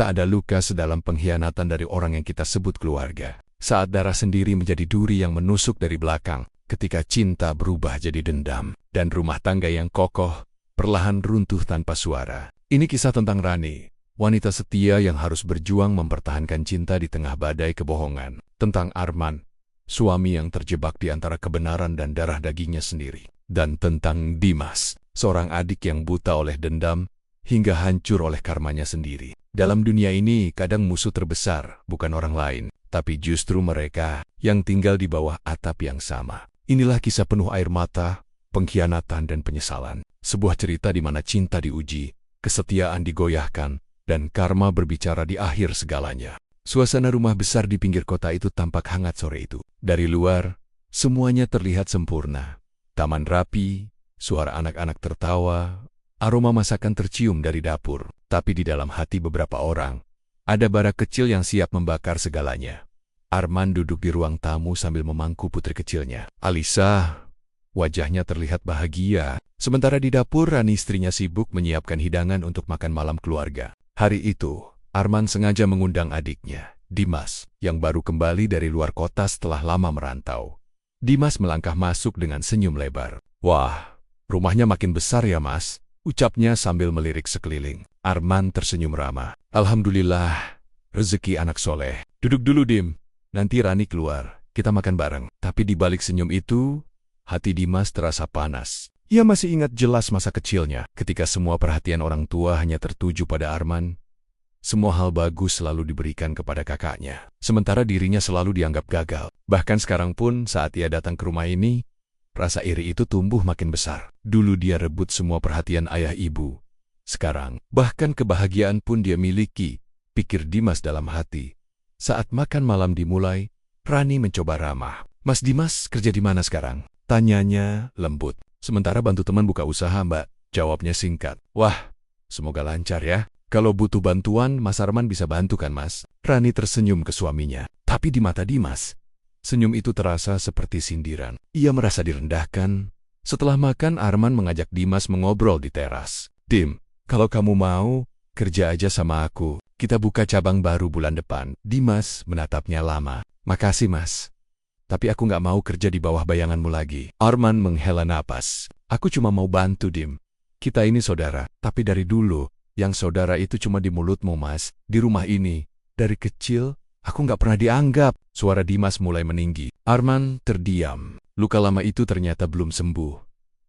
Tak ada luka sedalam pengkhianatan dari orang yang kita sebut keluarga. Saat darah sendiri menjadi duri yang menusuk dari belakang, ketika cinta berubah jadi dendam, dan rumah tangga yang kokoh perlahan runtuh tanpa suara. Ini kisah tentang Rani, wanita setia yang harus berjuang mempertahankan cinta di tengah badai kebohongan. Tentang Arman, suami yang terjebak di antara kebenaran dan darah dagingnya sendiri. Dan tentang Dimas, seorang adik yang buta oleh dendam hingga hancur oleh karmanya sendiri. Dalam dunia ini, kadang musuh terbesar bukan orang lain, tapi justru mereka yang tinggal di bawah atap yang sama. Inilah kisah penuh air mata, pengkhianatan, dan penyesalan. Sebuah cerita di mana cinta diuji, kesetiaan digoyahkan, dan karma berbicara di akhir segalanya. Suasana rumah besar di pinggir kota itu tampak hangat sore itu. Dari luar, semuanya terlihat sempurna. Taman rapi, suara anak-anak tertawa, aroma masakan tercium dari dapur. Tapi di dalam hati beberapa orang, ada bara kecil yang siap membakar segalanya. Arman duduk di ruang tamu sambil memangku putri kecilnya. Alisa, wajahnya terlihat bahagia. Sementara di dapur, Rani istrinya sibuk menyiapkan hidangan untuk makan malam keluarga. Hari itu, Arman sengaja mengundang adiknya, Dimas, yang baru kembali dari luar kota setelah lama merantau. Dimas melangkah masuk dengan senyum lebar. Wah, rumahnya makin besar ya, Mas, ucapnya sambil melirik sekeliling. Arman tersenyum ramah. Alhamdulillah, rezeki anak soleh. Duduk dulu, Dim. Nanti Rani keluar, kita makan bareng. Tapi di balik senyum itu, hati Dimas terasa panas. Ia masih ingat jelas masa kecilnya, ketika semua perhatian orang tua hanya tertuju pada Arman. Semua hal bagus selalu diberikan kepada kakaknya, sementara dirinya selalu dianggap gagal. Bahkan sekarang pun saat ia datang ke rumah ini, rasa iri itu tumbuh makin besar. Dulu dia rebut semua perhatian ayah ibu. Sekarang, bahkan kebahagiaan pun dia miliki, pikir Dimas dalam hati. Saat makan malam dimulai, Rani mencoba ramah. Mas Dimas kerja di mana sekarang? Tanyanya lembut. Sementara bantu teman buka usaha, Mbak. Jawabnya singkat. Wah, semoga lancar ya. Kalau butuh bantuan, Mas Arman bisa bantu kan, Mas? Rani tersenyum ke suaminya. Tapi di mata Dimas, senyum itu terasa seperti sindiran. Ia merasa direndahkan. Setelah makan, Arman mengajak Dimas mengobrol di teras. Dim, kalau kamu mau, kerja aja sama aku. Kita buka cabang baru bulan depan. Dimas menatapnya lama. Makasih, Mas. Tapi aku nggak mau kerja di bawah bayanganmu lagi. Arman menghela napas. Aku cuma mau bantu, Dim. Kita ini saudara, tapi dari dulu, yang saudara itu cuma di mulutmu, Mas. Di rumah ini, dari kecil, aku nggak pernah dianggap. Suara Dimas mulai meninggi. Arman terdiam. Luka lama itu ternyata belum sembuh.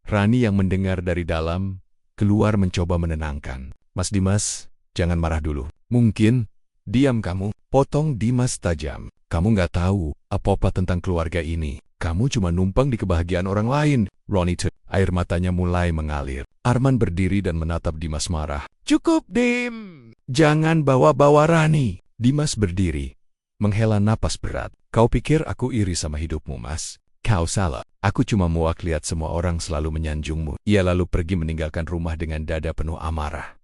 Rani yang mendengar dari dalam, keluar mencoba menenangkan. Mas Dimas, jangan marah dulu. Mungkin, diam kamu. Potong Dimas tajam. Kamu nggak tahu apa-apa tentang keluarga ini. Kamu cuma numpang di kebahagiaan orang lain. Ronnie, air matanya mulai mengalir. Arman berdiri dan menatap Dimas marah. Cukup, Dim. Jangan bawa-bawa Rani. Dimas berdiri, menghela napas berat. Kau pikir aku iri sama hidupmu, Mas? Kau salah. Aku cuma muak lihat semua orang selalu menyanjungmu. Ia lalu pergi meninggalkan rumah dengan dada penuh amarah.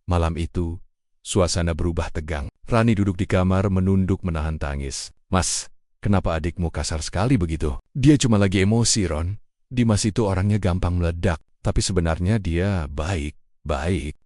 Malam itu, suasana berubah tegang. Rani duduk di kamar menunduk menahan tangis. Mas, kenapa adikmu kasar sekali begitu? Dia cuma lagi emosi, Ron. Dimas itu orangnya gampang meledak, tapi sebenarnya dia baik.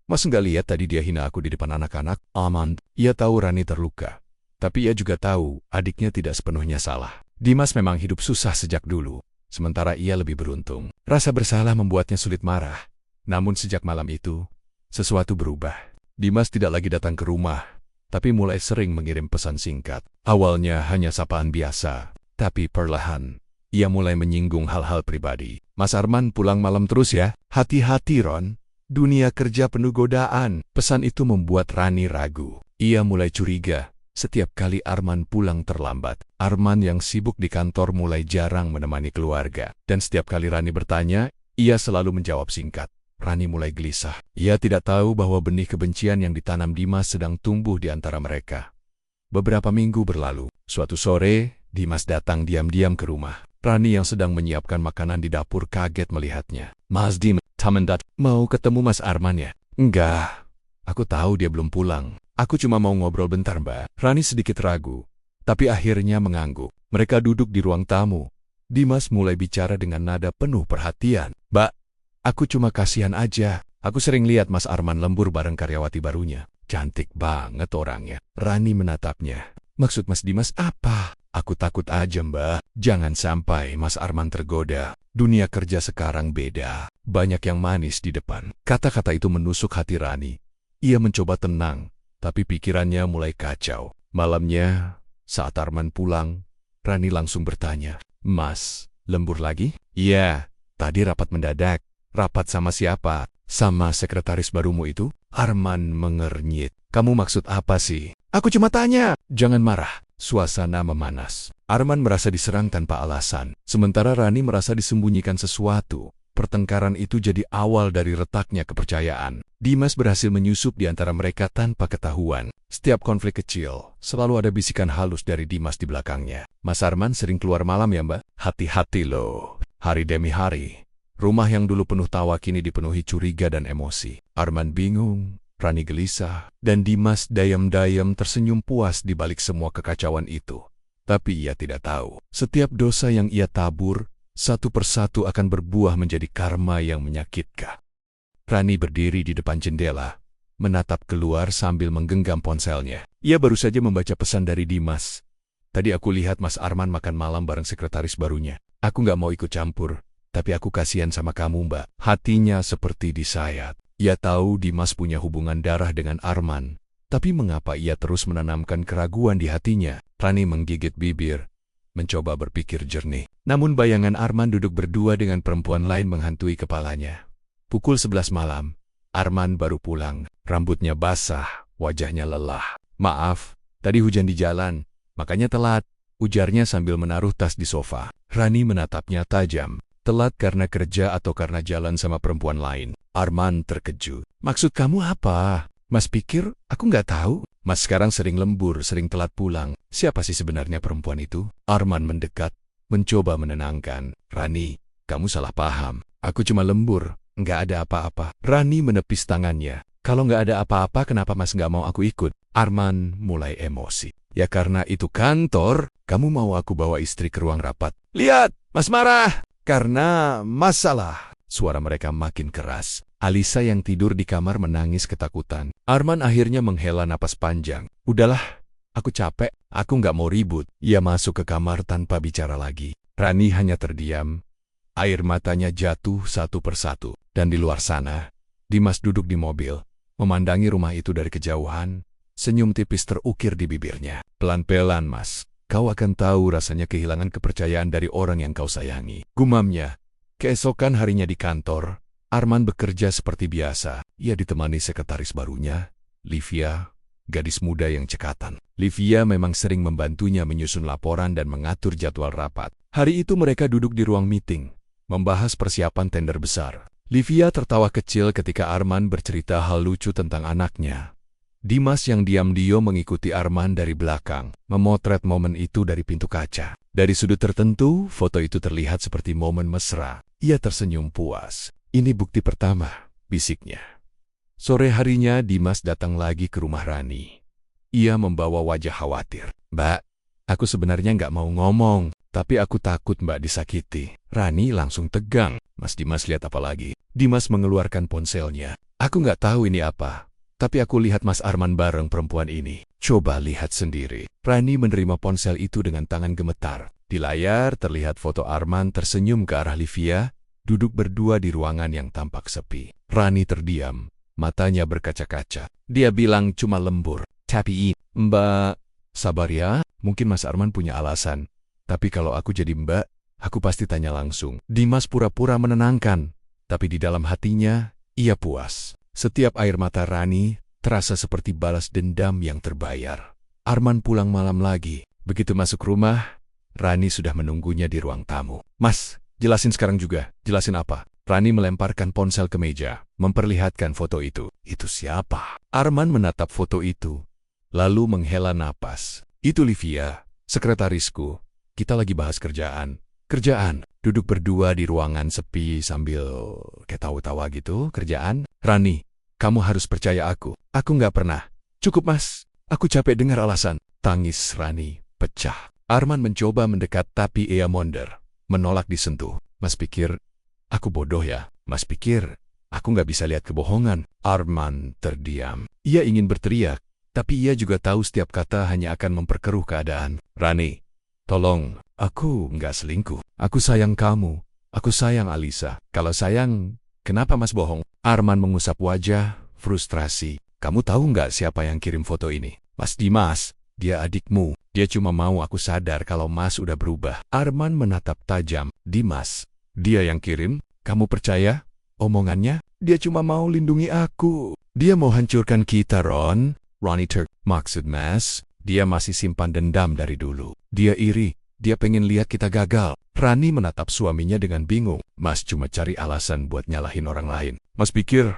Mas nggak lihat tadi dia hina aku di depan anak-anak? Aman. Ia tahu Rani terluka. Tapi ia juga tahu adiknya tidak sepenuhnya salah. Dimas memang hidup susah sejak dulu, sementara ia lebih beruntung. Rasa bersalah membuatnya sulit marah. Namun sejak malam itu, sesuatu berubah. Dimas tidak lagi datang ke rumah, tapi mulai sering mengirim pesan singkat. Awalnya hanya sapaan biasa, tapi perlahan, ia mulai menyinggung hal-hal pribadi. Mas Arman pulang malam terus ya? Hati-hati, Ron. Dunia kerja penuh godaan. Pesan itu membuat Rani ragu. Ia mulai curiga. Setiap kali Arman pulang terlambat, Arman yang sibuk di kantor mulai jarang menemani keluarga. Dan setiap kali Rani bertanya, ia selalu menjawab singkat. Rani mulai gelisah. Ia tidak tahu bahwa benih kebencian yang ditanam Dimas sedang tumbuh di antara mereka. Beberapa minggu berlalu. Suatu sore, Dimas datang diam-diam ke rumah. Rani yang sedang menyiapkan makanan di dapur kaget melihatnya. Mas Dim, Tamendat, mau ketemu Mas Arman ya? Enggak, aku tahu dia belum pulang. Aku cuma mau ngobrol bentar, Mbak. Rani sedikit ragu, tapi akhirnya mengangguk. Mereka duduk di ruang tamu. Dimas mulai bicara dengan nada penuh perhatian. Mbak, aku cuma kasihan aja. Aku sering lihat Mas Arman lembur bareng karyawati barunya. cantik banget orangnya. Rani menatapnya. Maksud Mas Dimas apa? Aku takut aja mbak. Jangan sampai Mas Arman tergoda. Dunia kerja sekarang beda. Banyak yang manis di depan. Kata-kata itu menusuk hati Rani. Ia mencoba tenang, tapi pikirannya mulai kacau. Malamnya, saat Arman pulang, Rani langsung bertanya, Mas, lembur lagi? Iya, tadi rapat mendadak. Rapat sama siapa? Sama sekretaris barumu itu? Arman mengernyit. Kamu maksud apa sih? Aku cuma tanya. Jangan marah. Suasana memanas. Arman merasa diserang tanpa alasan. Sementara Rani merasa disembunyikan sesuatu. Pertengkaran itu jadi awal dari retaknya kepercayaan. Dimas berhasil menyusup di antara mereka tanpa ketahuan. Setiap konflik kecil, selalu ada bisikan halus dari Dimas di belakangnya. Mas Arman sering keluar malam ya mbak? Hati-hati loh. Hari demi hari. Rumah yang dulu penuh tawa kini dipenuhi curiga dan emosi. Arman bingung, Rani gelisah, dan Dimas diam-diam tersenyum puas di balik semua kekacauan itu. Tapi ia tidak tahu, setiap dosa yang ia tabur, satu persatu akan berbuah menjadi karma yang menyakitkan. Rani berdiri di depan jendela, menatap keluar sambil menggenggam ponselnya. Ia baru saja membaca pesan dari Dimas. Tadi aku lihat Mas Arman makan malam bareng sekretaris barunya. Aku nggak mau ikut campur. Tapi aku kasihan sama kamu mbak. Hatinya seperti disayat. Ia tahu Dimas punya hubungan darah dengan Arman. Tapi mengapa ia terus menanamkan keraguan di hatinya? Rani menggigit bibir, mencoba berpikir jernih. Namun bayangan Arman duduk berdua dengan perempuan lain menghantui kepalanya. Pukul 11 malam, Arman baru pulang. Rambutnya basah, wajahnya lelah. Maaf, tadi hujan di jalan, makanya telat. Ujarnya sambil menaruh tas di sofa. Rani menatapnya tajam. Telat karena kerja atau karena jalan sama perempuan lain? Arman terkejut. Maksud kamu apa? Mas pikir aku nggak tahu? Mas sekarang sering lembur, sering telat pulang. Siapa sih sebenarnya perempuan itu? Arman mendekat, mencoba menenangkan. Rani, kamu salah paham. Aku cuma lembur, nggak ada apa-apa. Rani menepis tangannya. Kalau nggak ada apa-apa, kenapa Mas nggak mau aku ikut? Arman mulai emosi. Ya karena itu kantor, kamu mau aku bawa istri ke ruang rapat. Lihat, Mas marah. Karena masalah. Suara mereka makin keras. Alisa yang tidur di kamar menangis ketakutan. Arman akhirnya menghela napas panjang. Udahlah, aku capek. Aku nggak mau ribut. Ia masuk ke kamar tanpa bicara lagi. Rani hanya terdiam. Air matanya jatuh satu persatu. Dan di luar sana, Dimas duduk di mobil, memandangi rumah itu dari kejauhan. Senyum tipis terukir di bibirnya. Pelan-pelan, Mas. Kau akan tahu rasanya kehilangan kepercayaan dari orang yang kau sayangi. Gumamnya. Keesokan harinya di kantor, Arman bekerja seperti biasa. Ia ditemani sekretaris barunya, Livia, gadis muda yang cekatan. Livia memang sering membantunya menyusun laporan dan mengatur jadwal rapat. Hari itu mereka duduk di ruang meeting, membahas persiapan tender besar. Livia tertawa kecil ketika Arman bercerita hal lucu tentang anaknya. Dimas yang diam-diam mengikuti Arman dari belakang, memotret momen itu dari pintu kaca. Dari sudut tertentu, foto itu terlihat seperti momen mesra. Ia tersenyum puas. Ini bukti pertama, bisiknya. Sore harinya, Dimas datang lagi ke rumah Rani. Ia membawa wajah khawatir. Mbak, aku sebenarnya nggak mau ngomong, tapi aku takut Mbak disakiti. Rani langsung tegang. Mas Dimas lihat apa lagi? Dimas mengeluarkan ponselnya. Aku nggak tahu ini apa. Tapi aku lihat Mas Arman bareng perempuan ini. Coba lihat sendiri. Rani menerima ponsel itu dengan tangan gemetar. Di layar terlihat foto Arman tersenyum ke arah Livia, duduk berdua di ruangan yang tampak sepi. Rani terdiam, matanya berkaca-kaca. Dia bilang cuma lembur. Tapi, Mbak, sabar ya, mungkin Mas Arman punya alasan. Tapi kalau aku jadi Mbak, aku pasti tanya langsung. Dimas pura-pura menenangkan, tapi di dalam hatinya, ia puas. Setiap air mata Rani terasa seperti balas dendam yang terbayar. Arman pulang malam lagi. Begitu masuk rumah, Rani sudah menunggunya di ruang tamu. Mas, jelasin sekarang juga. Jelasin apa? Rani melemparkan ponsel ke meja, memperlihatkan foto itu. Itu siapa? Arman menatap foto itu, lalu menghela napas. Itu Livia, sekretarisku. Kita lagi bahas kerjaan. Kerjaan. Duduk berdua di ruangan sepi sambil ketawa-tawa gitu. Kerjaan. Rani, kamu harus percaya aku. Aku nggak pernah. Cukup mas, aku capek dengar alasan. Tangis Rani pecah. Arman mencoba mendekat tapi ia mondar, menolak disentuh. Mas pikir, aku bodoh ya? Mas pikir, Aku nggak bisa lihat kebohongan. Arman terdiam. Ia ingin berteriak, tapi ia juga tahu setiap kata hanya akan memperkeruh keadaan. Rani, tolong, aku nggak selingkuh. Aku sayang kamu. Aku sayang Alisa. Kalau sayang, kenapa Mas bohong? Arman mengusap wajah, frustrasi. Kamu tahu nggak siapa yang kirim foto ini? Mas Dimas. Dia adikmu. Dia cuma mau aku sadar kalau Mas udah berubah. Arman menatap tajam. Dimas. Dia yang kirim? Kamu percaya? Omongannya? Dia cuma mau lindungi aku. Dia mau hancurkan kita, Ron. Ronnie Turk. Maksud Mas, dia masih simpan dendam dari dulu. Dia iri. Dia pengen lihat kita gagal. Rani menatap suaminya dengan bingung. Mas cuma cari alasan buat nyalahin orang lain. Mas pikir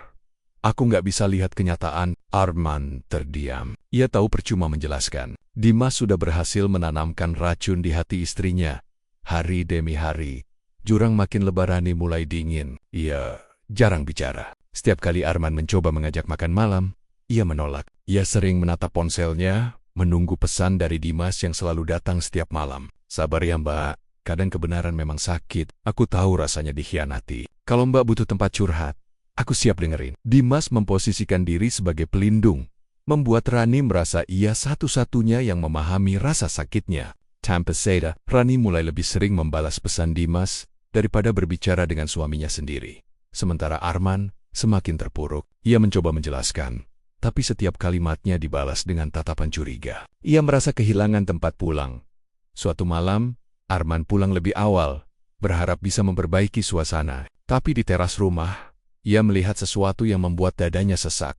aku nggak bisa lihat kenyataan. Arman terdiam. Ia tahu percuma menjelaskan. Dimas sudah berhasil menanamkan racun di hati istrinya. Hari demi hari, jurang makin lebar. Rani mulai dingin. Ia jarang bicara. Setiap kali Arman mencoba mengajak makan malam, ia menolak. Ia sering menatap ponselnya, menunggu pesan dari Dimas yang selalu datang setiap malam. Sabar ya Mbak, kadang kebenaran memang sakit. Aku tahu rasanya dikhianati. Kalau Mbak butuh tempat curhat, aku siap dengerin. Dimas memposisikan diri sebagai pelindung, membuat Rani merasa ia satu-satunya yang memahami rasa sakitnya. Tanpa sadar, Rani mulai lebih sering membalas pesan Dimas daripada berbicara dengan suaminya sendiri. Sementara Arman semakin terpuruk. Ia mencoba menjelaskan, tapi setiap kalimatnya dibalas dengan tatapan curiga. Ia merasa kehilangan tempat pulang. Suatu malam, Arman pulang lebih awal, berharap bisa memperbaiki suasana. Tapi di teras rumah, ia melihat sesuatu yang membuat dadanya sesak.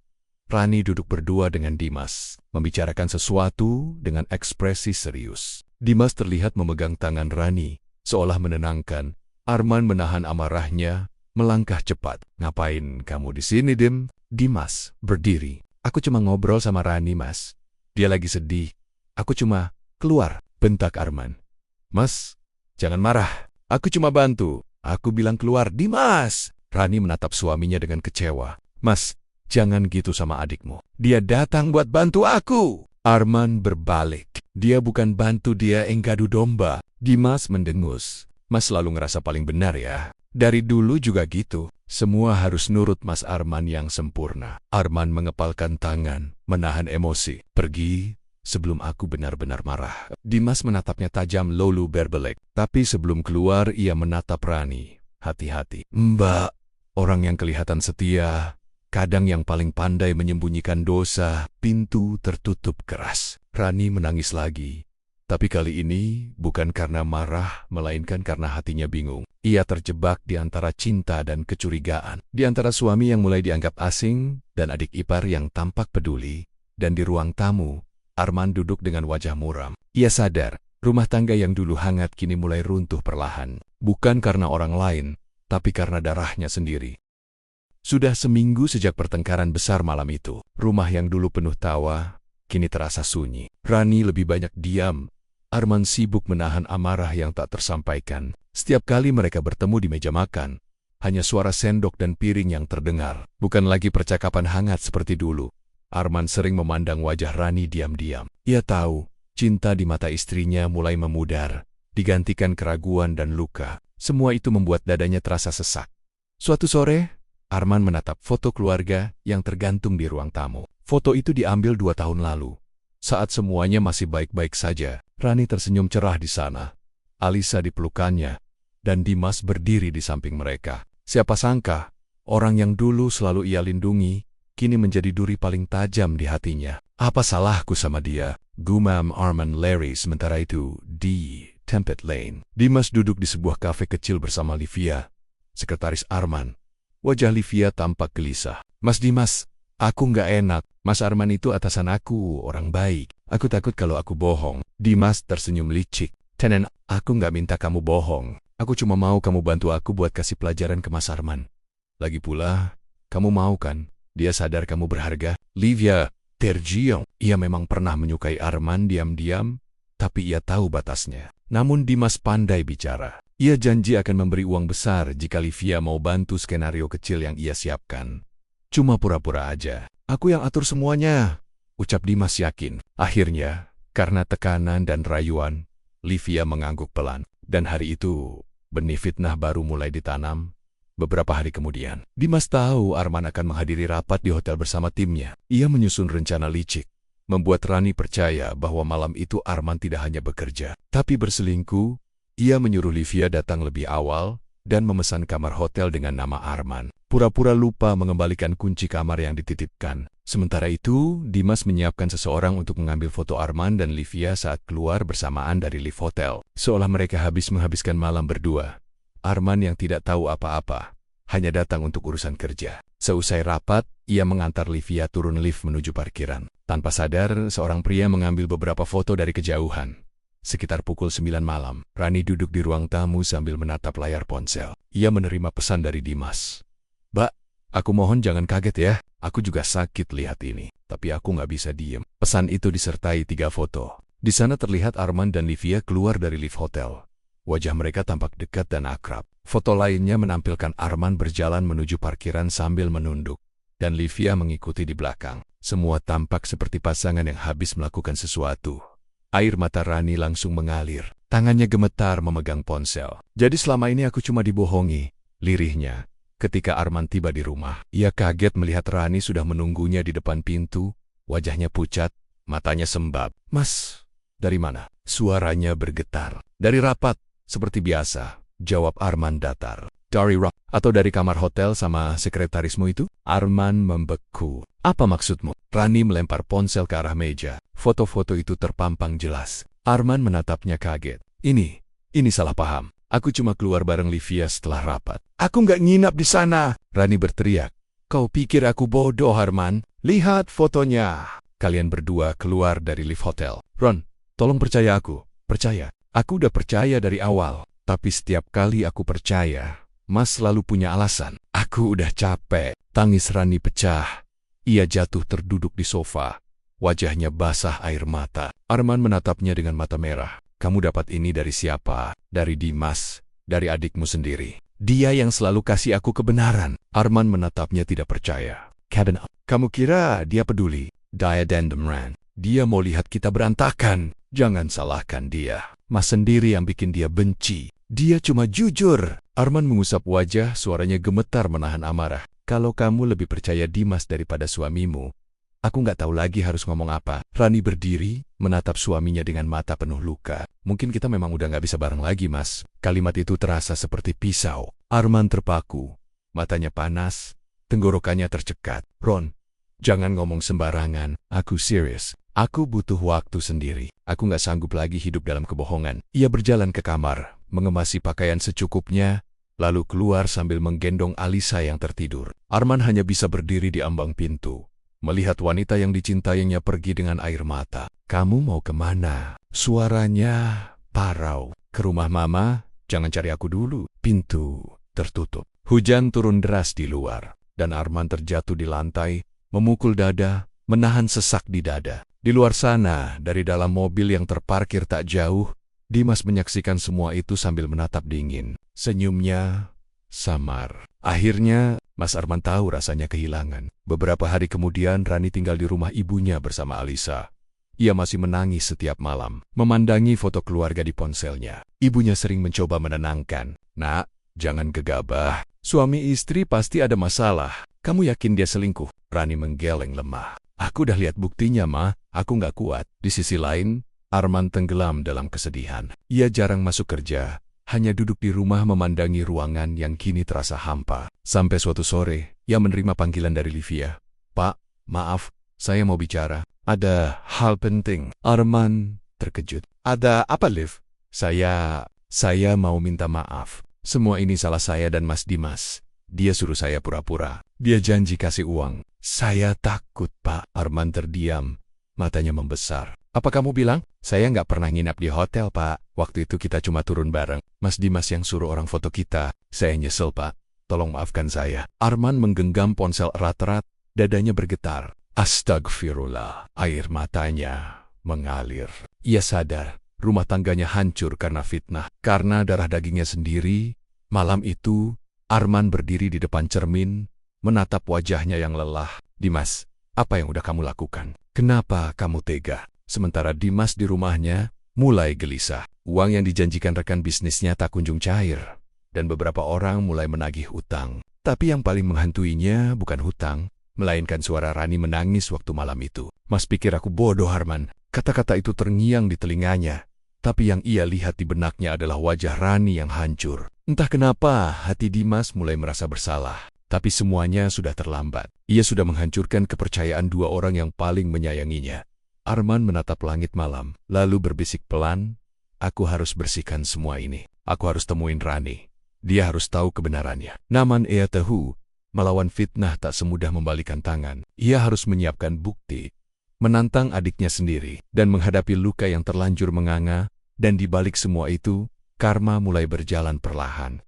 Rani duduk berdua dengan Dimas, membicarakan sesuatu dengan ekspresi serius. Dimas terlihat memegang tangan Rani, seolah menenangkan. Arman menahan amarahnya, melangkah cepat. Ngapain kamu di sini, Dim? Dimas berdiri. Aku cuma ngobrol sama Rani, Mas. Dia lagi sedih. Aku cuma keluar, bentak Arman. Mas, jangan marah. Aku cuma bantu. Aku bilang keluar. Dimas! Rani menatap suaminya dengan kecewa. Mas, jangan gitu sama adikmu. Dia datang buat bantu aku. Arman berbalik. Dia bukan bantu, dia engkadu domba. Dimas mendengus. Mas selalu ngerasa paling benar ya. Dari dulu juga gitu. Semua harus nurut Mas Arman yang sempurna. Arman mengepalkan tangan, menahan emosi. Pergi sebelum aku benar-benar marah. Dimas menatapnya tajam lalu berbelek. Tapi sebelum keluar ia menatap Rani. Hati-hati. Mbak, orang yang kelihatan setia, kadang yang paling pandai menyembunyikan dosa. Pintu tertutup keras. Rani menangis lagi. Tapi kali ini bukan karena marah, melainkan karena hatinya bingung. Ia terjebak di antara cinta dan kecurigaan. Di antara suami yang mulai dianggap asing dan adik ipar yang tampak peduli. Dan di ruang tamu, Arman duduk dengan wajah muram. Ia sadar, rumah tangga yang dulu hangat kini mulai runtuh perlahan. Bukan karena orang lain, tapi karena darahnya sendiri. Sudah seminggu sejak pertengkaran besar malam itu. Rumah yang dulu penuh tawa, kini terasa sunyi. Rani lebih banyak diam. Arman sibuk menahan amarah yang tak tersampaikan. Setiap kali mereka bertemu di meja makan, hanya suara sendok dan piring yang terdengar. Bukan lagi percakapan hangat seperti dulu. Arman sering memandang wajah Rani diam-diam. Ia tahu, cinta di mata istrinya mulai memudar, digantikan keraguan dan luka. Semua itu membuat dadanya terasa sesak. Suatu sore, Arman menatap foto keluarga yang tergantung di ruang tamu. Foto itu diambil 2 tahun lalu. Saat semuanya masih baik-baik saja, Rani tersenyum cerah di sana. Alisa dipelukannya, dan Dimas berdiri di samping mereka. Siapa sangka, orang yang dulu selalu ia lindungi, kini menjadi duri paling tajam di hatinya. Apa salahku sama dia? Gumam Arman Larry. Sementara itu, di Tempet Lane, Dimas duduk di sebuah kafe kecil bersama Livia, sekretaris Arman. Wajah Livia tampak gelisah. Mas Dimas, aku nggak enak. Mas Arman itu atasan aku, orang baik. Aku takut kalau aku bohong. Dimas tersenyum licik. Tenen, aku nggak minta kamu bohong. Aku cuma mau kamu bantu aku buat kasih pelajaran ke Mas Arman. Lagi pula, kamu mau kan? Dia sadar kamu berharga. Livia tergiung. Ia memang pernah menyukai Arman diam-diam, tapi ia tahu batasnya. Namun Dimas pandai bicara. Ia janji akan memberi uang besar jika Livia mau bantu skenario kecil yang ia siapkan. Cuma pura-pura aja. Aku yang atur semuanya, ucap Dimas yakin. Akhirnya, karena tekanan dan rayuan, Livia mengangguk pelan. Dan hari itu, benih fitnah baru mulai ditanam. Beberapa hari kemudian, Dimas tahu Arman akan menghadiri rapat di hotel bersama timnya. Ia menyusun rencana licik, membuat Rani percaya bahwa malam itu Arman tidak hanya bekerja, tapi berselingkuh. Ia menyuruh Livia datang lebih awal dan memesan kamar hotel dengan nama Arman. Pura-pura lupa mengembalikan kunci kamar yang dititipkan. Sementara itu, Dimas menyiapkan seseorang untuk mengambil foto Arman dan Livia saat keluar bersamaan dari lift hotel. Seolah mereka habis menghabiskan malam berdua. Arman yang tidak tahu apa-apa, hanya datang untuk urusan kerja. Seusai rapat, ia mengantar Livia turun lift menuju parkiran. Tanpa sadar, seorang pria mengambil beberapa foto dari kejauhan. Sekitar pukul 9 malam, Rani duduk di ruang tamu sambil menatap layar ponsel. Ia menerima pesan dari Dimas. "Mbak, aku mohon jangan kaget ya. Aku juga sakit lihat ini, tapi aku nggak bisa diem." Pesan itu disertai 3 foto. Di sana terlihat Arman dan Livia keluar dari lift hotel. Wajah mereka tampak dekat dan akrab. Foto lainnya menampilkan Arman berjalan menuju parkiran sambil menunduk, dan Livia mengikuti di belakang. Semua tampak seperti pasangan yang habis melakukan sesuatu. Air mata Rani langsung mengalir. Tangannya gemetar memegang ponsel. "Jadi selama ini aku cuma dibohongi," lirihnya. Ketika Arman tiba di rumah, ia kaget melihat Rani sudah menunggunya di depan pintu. Wajahnya pucat, matanya sembab. "Mas, dari mana?" Suaranya bergetar. "Dari rapat. Seperti biasa," jawab Arman datar. "Dari atau dari kamar hotel sama sekretarismu itu?" Arman membeku. "Apa maksudmu?" Rani melempar ponsel ke arah meja. Foto-foto itu terpampang jelas. Arman menatapnya kaget. Ini salah paham. Aku cuma keluar bareng Livia setelah rapat." "Aku nggak nginap di sana," Rani berteriak. "Kau pikir aku bodoh, Arman? Lihat fotonya." Kalian berdua keluar dari lift hotel. "Ron, tolong percaya aku. Percaya. Aku udah percaya dari awal. Tapi setiap kali aku percaya, Mas selalu punya alasan." "Aku udah capek." Tangis Rani pecah. Ia jatuh terduduk di sofa. Wajahnya basah air mata. Arman menatapnya dengan mata merah. "Kamu dapat ini dari siapa?" "Dari Dimas. Dari adikmu sendiri. Dia yang selalu kasih aku kebenaran." Arman menatapnya tidak percaya. "Kamu kira dia peduli?" "Diadendum Ran. Dia mau lihat kita berantakan." "Jangan salahkan dia. Mas sendiri yang bikin dia benci. Dia cuma jujur." Arman mengusap wajah, suaranya gemetar menahan amarah. "Kalau kamu lebih percaya Dimas daripada suamimu, aku nggak tahu lagi harus ngomong apa." Rani berdiri, menatap suaminya dengan mata penuh luka. "Mungkin kita memang udah nggak bisa bareng lagi, Mas." Kalimat itu terasa seperti pisau. Arman terpaku. Matanya panas, tenggorokannya tercekat. "Ron, jangan ngomong sembarangan. Aku serius. Aku butuh waktu sendiri. Aku nggak sanggup lagi hidup dalam kebohongan." Ia berjalan ke kamar, mengemasi pakaian secukupnya, lalu keluar sambil menggendong Alisa yang tertidur. Arman hanya bisa berdiri di ambang pintu, melihat wanita yang dicintainya pergi dengan air mata. "Kamu mau kemana?" Suaranya parau. "Ke rumah Mama, jangan cari aku dulu." Pintu tertutup. Hujan turun deras di luar, dan Arman terjatuh di lantai, memukul dada, menahan sesak di dada. Di luar sana, dari dalam mobil yang terparkir tak jauh, Dimas menyaksikan semua itu sambil menatap dingin. Senyumnya samar. Akhirnya, Mas Arman tahu rasanya kehilangan. Beberapa hari kemudian, Rani tinggal di rumah ibunya bersama Alisa. Ia masih menangis setiap malam, memandangi foto keluarga di ponselnya. Ibunya sering mencoba menenangkan. "Nak, jangan gegabah. Suami istri pasti ada masalah. Kamu yakin dia selingkuh?" Rani menggeleng lemah. "Aku udah lihat buktinya, Ma. Aku nggak kuat." Di sisi lain, Arman tenggelam dalam kesedihan. Ia jarang masuk kerja, hanya duduk di rumah memandangi ruangan yang kini terasa hampa. Sampai suatu sore, ia menerima panggilan dari Livia. "Pak, maaf, saya mau bicara. Ada hal penting." Arman terkejut. "Ada apa, Liv?" Saya mau minta maaf. Semua ini salah saya dan Mas Dimas. Dia suruh saya pura-pura. Dia janji kasih uang." "Saya takut, Pak." Arman terdiam, matanya membesar. "Apa kamu bilang?" "Saya nggak pernah nginap di hotel, Pak. Waktu itu kita cuma turun bareng. Mas Dimas yang suruh orang foto kita. Saya nyesel, Pak. Tolong maafkan saya." Arman menggenggam ponsel erat-erat, dadanya bergetar. Astagfirullah. Air matanya mengalir. Ia sadar, rumah tangganya hancur karena fitnah, karena darah dagingnya sendiri. Malam itu, Arman berdiri di depan cermin, menatap wajahnya yang lelah. "Dimas, apa yang udah kamu lakukan? Kenapa kamu tega?" Sementara Dimas di rumahnya mulai gelisah. Uang yang dijanjikan rekan bisnisnya tak kunjung cair. dan beberapa orang mulai menagih utang. Tapi yang paling menghantuinya bukan hutang, melainkan suara Rani menangis waktu malam itu. Mas pikir aku bodoh, Arman. Kata-kata itu terngiang di telinganya. Tapi yang ia lihat di benaknya adalah wajah Rani yang hancur. Entah kenapa, hati Dimas mulai merasa bersalah. Tapi semuanya sudah terlambat. Ia sudah menghancurkan kepercayaan dua orang yang paling menyayanginya. Arman menatap langit malam, lalu berbisik pelan, "Aku harus bersihkan semua ini. Aku harus temuin Rani. Dia harus tahu kebenarannya." Namun ia tahu, melawan fitnah tak semudah membalikan tangan. Ia harus menyiapkan bukti, menantang adiknya sendiri, dan menghadapi luka yang terlanjur menganga, dan di balik semua itu, karma mulai berjalan perlahan.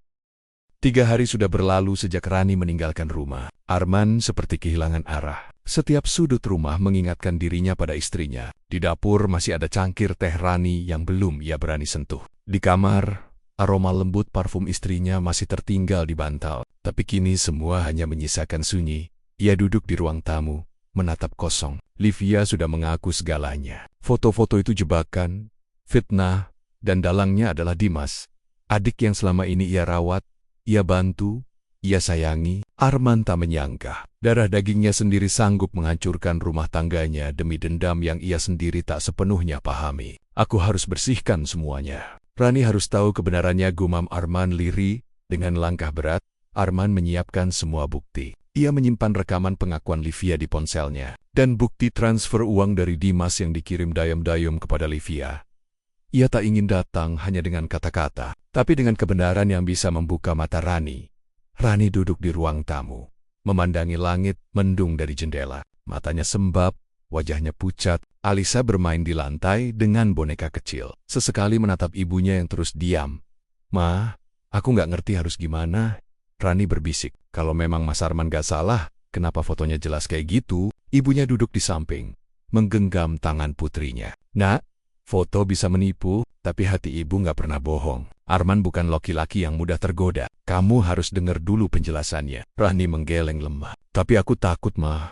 3 hari sudah berlalu sejak Rani meninggalkan rumah. Arman seperti kehilangan arah. Setiap sudut rumah mengingatkan dirinya pada istrinya. Di dapur masih ada cangkir teh Rani yang belum ia berani sentuh. Di kamar, aroma lembut parfum istrinya masih tertinggal di bantal. Tapi kini semua hanya menyisakan sunyi. Ia duduk di ruang tamu, menatap kosong. Livia sudah mengaku segalanya. Foto-foto itu jebakan, fitnah, dan dalangnya adalah Dimas. Adik yang selama ini ia rawat, ia bantu, ia sayangi. Arman tak menyangka, darah dagingnya sendiri sanggup menghancurkan rumah tangganya demi dendam yang ia sendiri tak sepenuhnya pahami. "Aku harus bersihkan semuanya. Rani harus tahu kebenarannya," gumam Arman lirih. Dengan langkah berat, Arman menyiapkan semua bukti. Ia menyimpan rekaman pengakuan Livia di ponselnya, dan bukti transfer uang dari Dimas yang dikirim dayam-dayum kepada Livia. Ia tak ingin datang hanya dengan kata-kata, tapi dengan kebenaran yang bisa membuka mata Rani. Rani duduk di ruang tamu, memandangi langit mendung dari jendela. Matanya sembab, wajahnya pucat. Alisa bermain di lantai dengan boneka kecil. Sesekali menatap ibunya yang terus diam. "Ma, aku nggak ngerti harus gimana." Rani berbisik, "Kalau memang Mas Arman gak salah, kenapa fotonya jelas kayak gitu?" Ibunya duduk di samping, menggenggam tangan putrinya. "Nak, foto bisa menipu, tapi hati ibu nggak pernah bohong. Arman bukan laki-laki yang mudah tergoda. Kamu harus dengar dulu penjelasannya." Rani menggeleng lemah. "Tapi aku takut, Ma.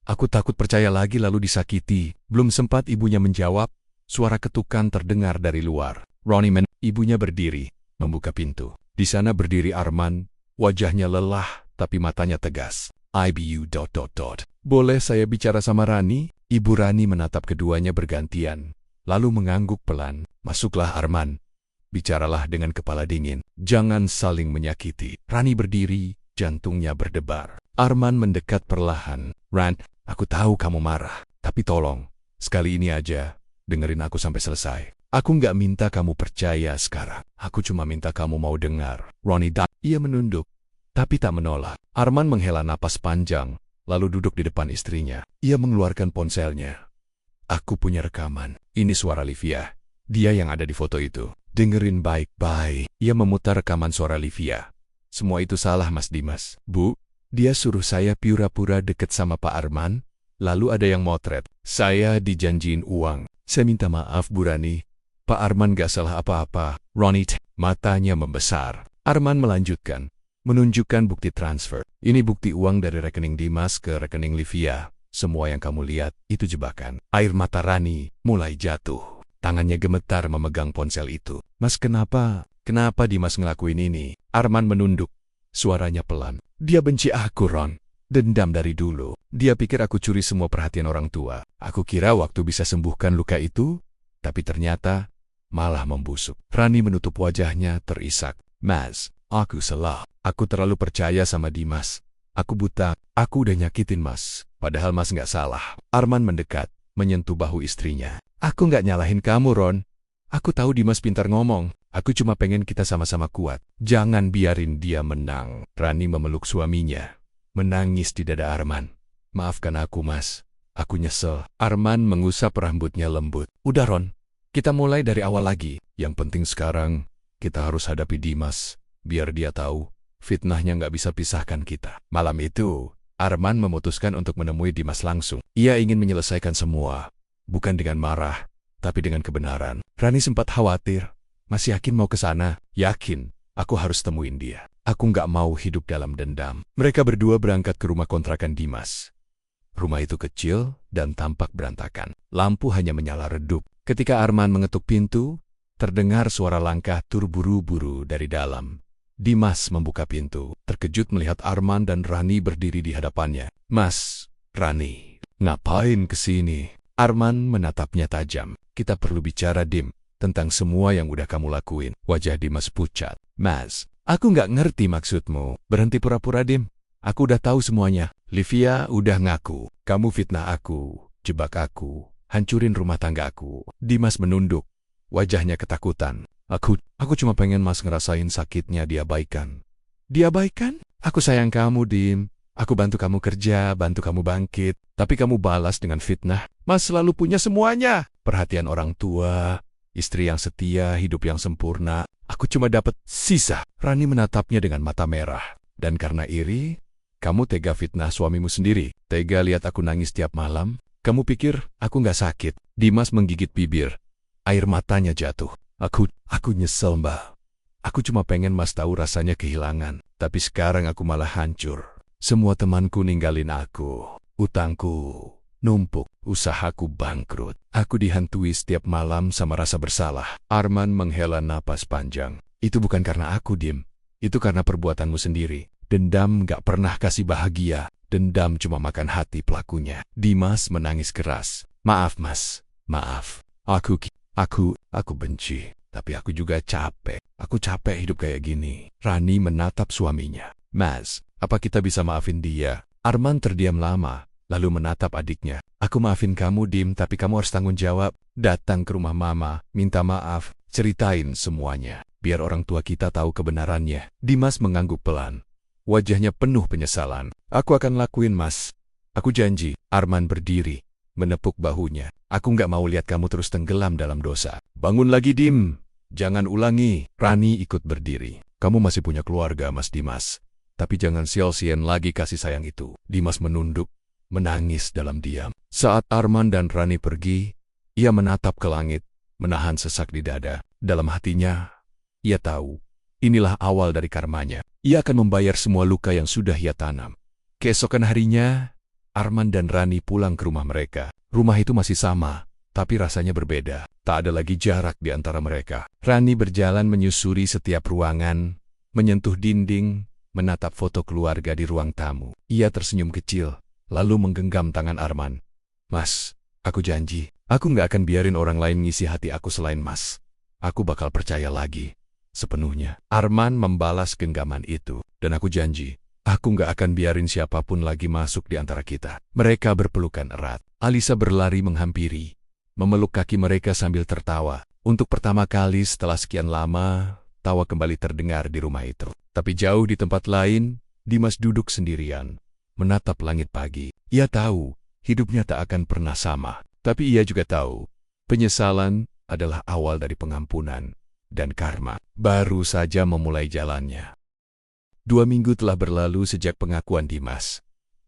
Aku takut percaya lagi lalu disakiti." Belum sempat ibunya menjawab, suara ketukan terdengar dari luar. Ibunya berdiri, membuka pintu. Di sana berdiri Arman, wajahnya lelah, tapi matanya tegas. "IBU... Boleh saya bicara sama Rani?" Ibu Rani menatap keduanya bergantian, lalu mengangguk pelan. "Masuklah, Arman. Bicaralah dengan kepala dingin. Jangan saling menyakiti." Rani berdiri, jantungnya berdebar. Arman mendekat perlahan. "Ran, aku tahu kamu marah. Tapi tolong, sekali ini aja, dengerin aku sampai selesai. Aku nggak minta kamu percaya sekarang. Aku cuma minta kamu mau dengar." Ia menunduk, tapi tak menolak. Arman menghela napas panjang, lalu duduk di depan istrinya. Ia mengeluarkan ponselnya. "Aku punya rekaman. Ini suara Livia. Dia yang ada di foto itu. Dengerin baik-baik." Ia memutar rekaman suara Livia. "Semua itu salah, Mas Dimas. Bu, dia suruh saya pura-pura deket sama Pak Arman, lalu ada yang motret. Saya dijanjiin uang. Saya minta maaf, Bu Rani. Pak Arman gak salah apa-apa." Matanya membesar. Arman melanjutkan, menunjukkan bukti transfer. "Ini bukti uang dari rekening Dimas ke rekening Livia. Semua yang kamu lihat itu jebakan." Air mata Rani mulai jatuh. Tangannya gemetar memegang ponsel itu. "Mas, kenapa Dimas ngelakuin ini?" Arman menunduk, suaranya pelan. "Dia benci aku, Ron. Dendam dari dulu. Dia pikir aku curi semua perhatian orang tua. Aku kira waktu bisa sembuhkan luka itu, tapi ternyata malah membusuk." Rani menutup wajahnya terisak. "Mas, aku salah. Aku terlalu percaya sama Dimas. Aku buta. Aku udah nyakitin Mas. Padahal Mas nggak salah." Arman mendekat, menyentuh bahu istrinya. "Aku nggak nyalahin kamu, Ron. Aku tahu Dimas pintar ngomong. Aku cuma pengen kita sama-sama kuat. Jangan biarin dia menang." Rani memeluk suaminya, menangis di dada Arman. "Maafkan aku, Mas. Aku nyesel." Arman mengusap rambutnya lembut. "Udah, Ron. Kita mulai dari awal lagi. Yang penting sekarang, kita harus hadapi Dimas. Biar dia tahu, fitnahnya nggak bisa pisahkan kita." Malam itu, Arman memutuskan untuk menemui Dimas langsung. Ia ingin menyelesaikan semua, bukan dengan marah, tapi dengan kebenaran. Rani sempat khawatir. "Masih yakin mau ke sana?" "Yakin. Aku harus temuin dia. Aku nggak mau hidup dalam dendam." Mereka berdua berangkat ke rumah kontrakan Dimas. Rumah itu kecil dan tampak berantakan. Lampu hanya menyala redup. Ketika Arman mengetuk pintu, terdengar suara langkah terburu-buru dari dalam. Dimas membuka pintu, terkejut melihat Arman dan Rani berdiri di hadapannya. "Mas, Rani, ngapain kesini?" Arman menatapnya tajam. "Kita perlu bicara, Dim, tentang semua yang udah kamu lakuin." Wajah Dimas pucat. "Mas, aku nggak ngerti maksudmu. Berhenti pura-pura, Dim. Aku udah tahu semuanya. Livia udah ngaku. Kamu fitnah aku, jebak aku, hancurin rumah tangga aku." Dimas menunduk, wajahnya ketakutan. Aku cuma pengen Mas ngerasain sakitnya diabaikan." "Diabaikan? Aku sayang kamu, Dim. Aku bantu kamu kerja, bantu kamu bangkit. Tapi kamu balas dengan fitnah. Mas selalu punya semuanya. Perhatian orang tua, istri yang setia, hidup yang sempurna. Aku cuma dapat sisa." Rani menatapnya dengan mata merah. "Dan karena iri, kamu tega fitnah suamimu sendiri. Tega lihat aku nangis tiap malam. Kamu pikir aku nggak sakit?" Dimas menggigit bibir. Air matanya jatuh. Aku nyesel, Mbak. Aku cuma pengen Mas tahu rasanya kehilangan. Tapi sekarang aku malah hancur. Semua temanku ninggalin aku. Utangku numpuk. Usahaku bangkrut. Aku dihantui setiap malam sama rasa bersalah." Arman menghela napas panjang. "Itu bukan karena aku, Dim. Itu karena perbuatanmu sendiri. Dendam gak pernah kasih bahagia. Dendam cuma makan hati pelakunya." Dimas menangis keras. "Maaf, Mas. Maaf. Aku benci. Tapi aku juga capek. Aku capek hidup kayak gini." Rani menatap suaminya. "Mas, apa kita bisa maafin dia?" Arman terdiam lama, lalu menatap adiknya. "Aku maafin kamu, Dim, tapi kamu harus tanggung jawab. Datang ke rumah Mama, minta maaf, ceritain semuanya. Biar orang tua kita tahu kebenarannya." Dimas mengangguk pelan. Wajahnya penuh penyesalan. "Aku akan lakuin, Mas. Aku janji." Arman berdiri, menepuk bahunya. "Aku nggak mau lihat kamu terus tenggelam dalam dosa. Bangun lagi, Dim. Jangan ulangi." Rani ikut berdiri. "Kamu masih punya keluarga, Mas Dimas. Tapi jangan sia-siain lagi kasih sayang itu." Dimas menunduk, menangis dalam diam. Saat Arman dan Rani pergi, ia menatap ke langit, menahan sesak di dada. Dalam hatinya, ia tahu, inilah awal dari karmanya. Ia akan membayar semua luka yang sudah ia tanam. Keesokan harinya, Arman dan Rani pulang ke rumah mereka. Rumah itu masih sama, tapi rasanya berbeda. Tak ada lagi jarak di antara mereka. Rani berjalan menyusuri setiap ruangan, menyentuh dinding, menatap foto keluarga di ruang tamu. Ia tersenyum kecil, lalu menggenggam tangan Arman. "Mas, aku janji, aku nggak akan biarin orang lain ngisi hati aku selain Mas. Aku bakal percaya lagi, sepenuhnya." Arman membalas genggaman itu. "Dan aku janji, aku nggak akan biarin siapapun lagi masuk di antara kita." Mereka berpelukan erat. Alisa berlari menghampiri, memeluk kaki mereka sambil tertawa. Untuk pertama kali setelah sekian lama, tawa kembali terdengar di rumah itu. Tapi jauh di tempat lain, Dimas duduk sendirian, menatap langit pagi. Ia tahu, hidupnya tak akan pernah sama. Tapi ia juga tahu, penyesalan adalah awal dari pengampunan, dan karma baru saja memulai jalannya. 2 minggu telah berlalu sejak pengakuan Dimas.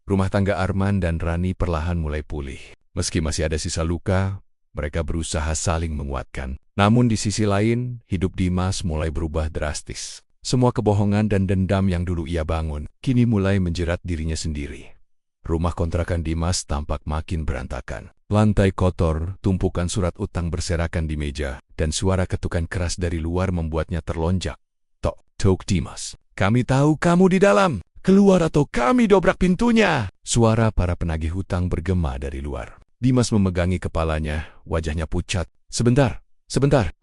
Rumah tangga Arman dan Rani perlahan mulai pulih. Meski masih ada sisa luka, mereka berusaha saling menguatkan. Namun di sisi lain, hidup Dimas mulai berubah drastis. Semua kebohongan dan dendam yang dulu ia bangun, kini mulai menjerat dirinya sendiri. Rumah kontrakan Dimas tampak makin berantakan. Lantai kotor, tumpukan surat utang berserakan di meja, dan suara ketukan keras dari luar membuatnya terlonjak. "Tok Dimas, kami tahu kamu di dalam. Keluar atau kami dobrak pintunya." Suara para penagih hutang bergema dari luar. Dimas memegangi kepalanya, wajahnya pucat. Sebentar.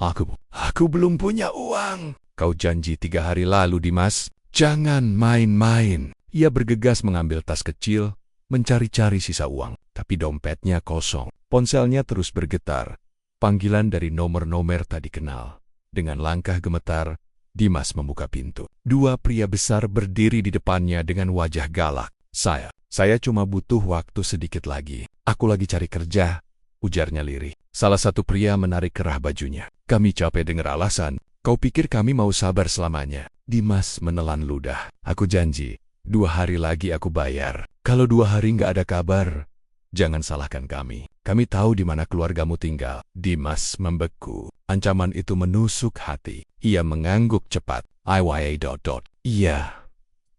Aku belum punya uang." "Kau janji 3 hari lalu, Dimas. Jangan main-main." Ia bergegas mengambil tas kecil, mencari-cari sisa uang. Tapi dompetnya kosong. Ponselnya terus bergetar. Panggilan dari nomor-nomor tak dikenal. Dengan langkah gemetar, Dimas membuka pintu. 2 pria besar berdiri di depannya dengan wajah galak. Saya cuma butuh waktu sedikit lagi. Aku lagi cari kerja," ujarnya lirih. Salah satu pria menarik kerah bajunya. "Kami capek dengar alasan. Kau pikir kami mau sabar selamanya?" Dimas menelan ludah. "Aku janji, 2 hari lagi aku bayar. Kalau 2 hari nggak ada kabar, jangan salahkan kami. Kami tahu di mana keluargamu tinggal." Dimas membeku. Ancaman itu menusuk hati. Ia mengangguk cepat. "Iya,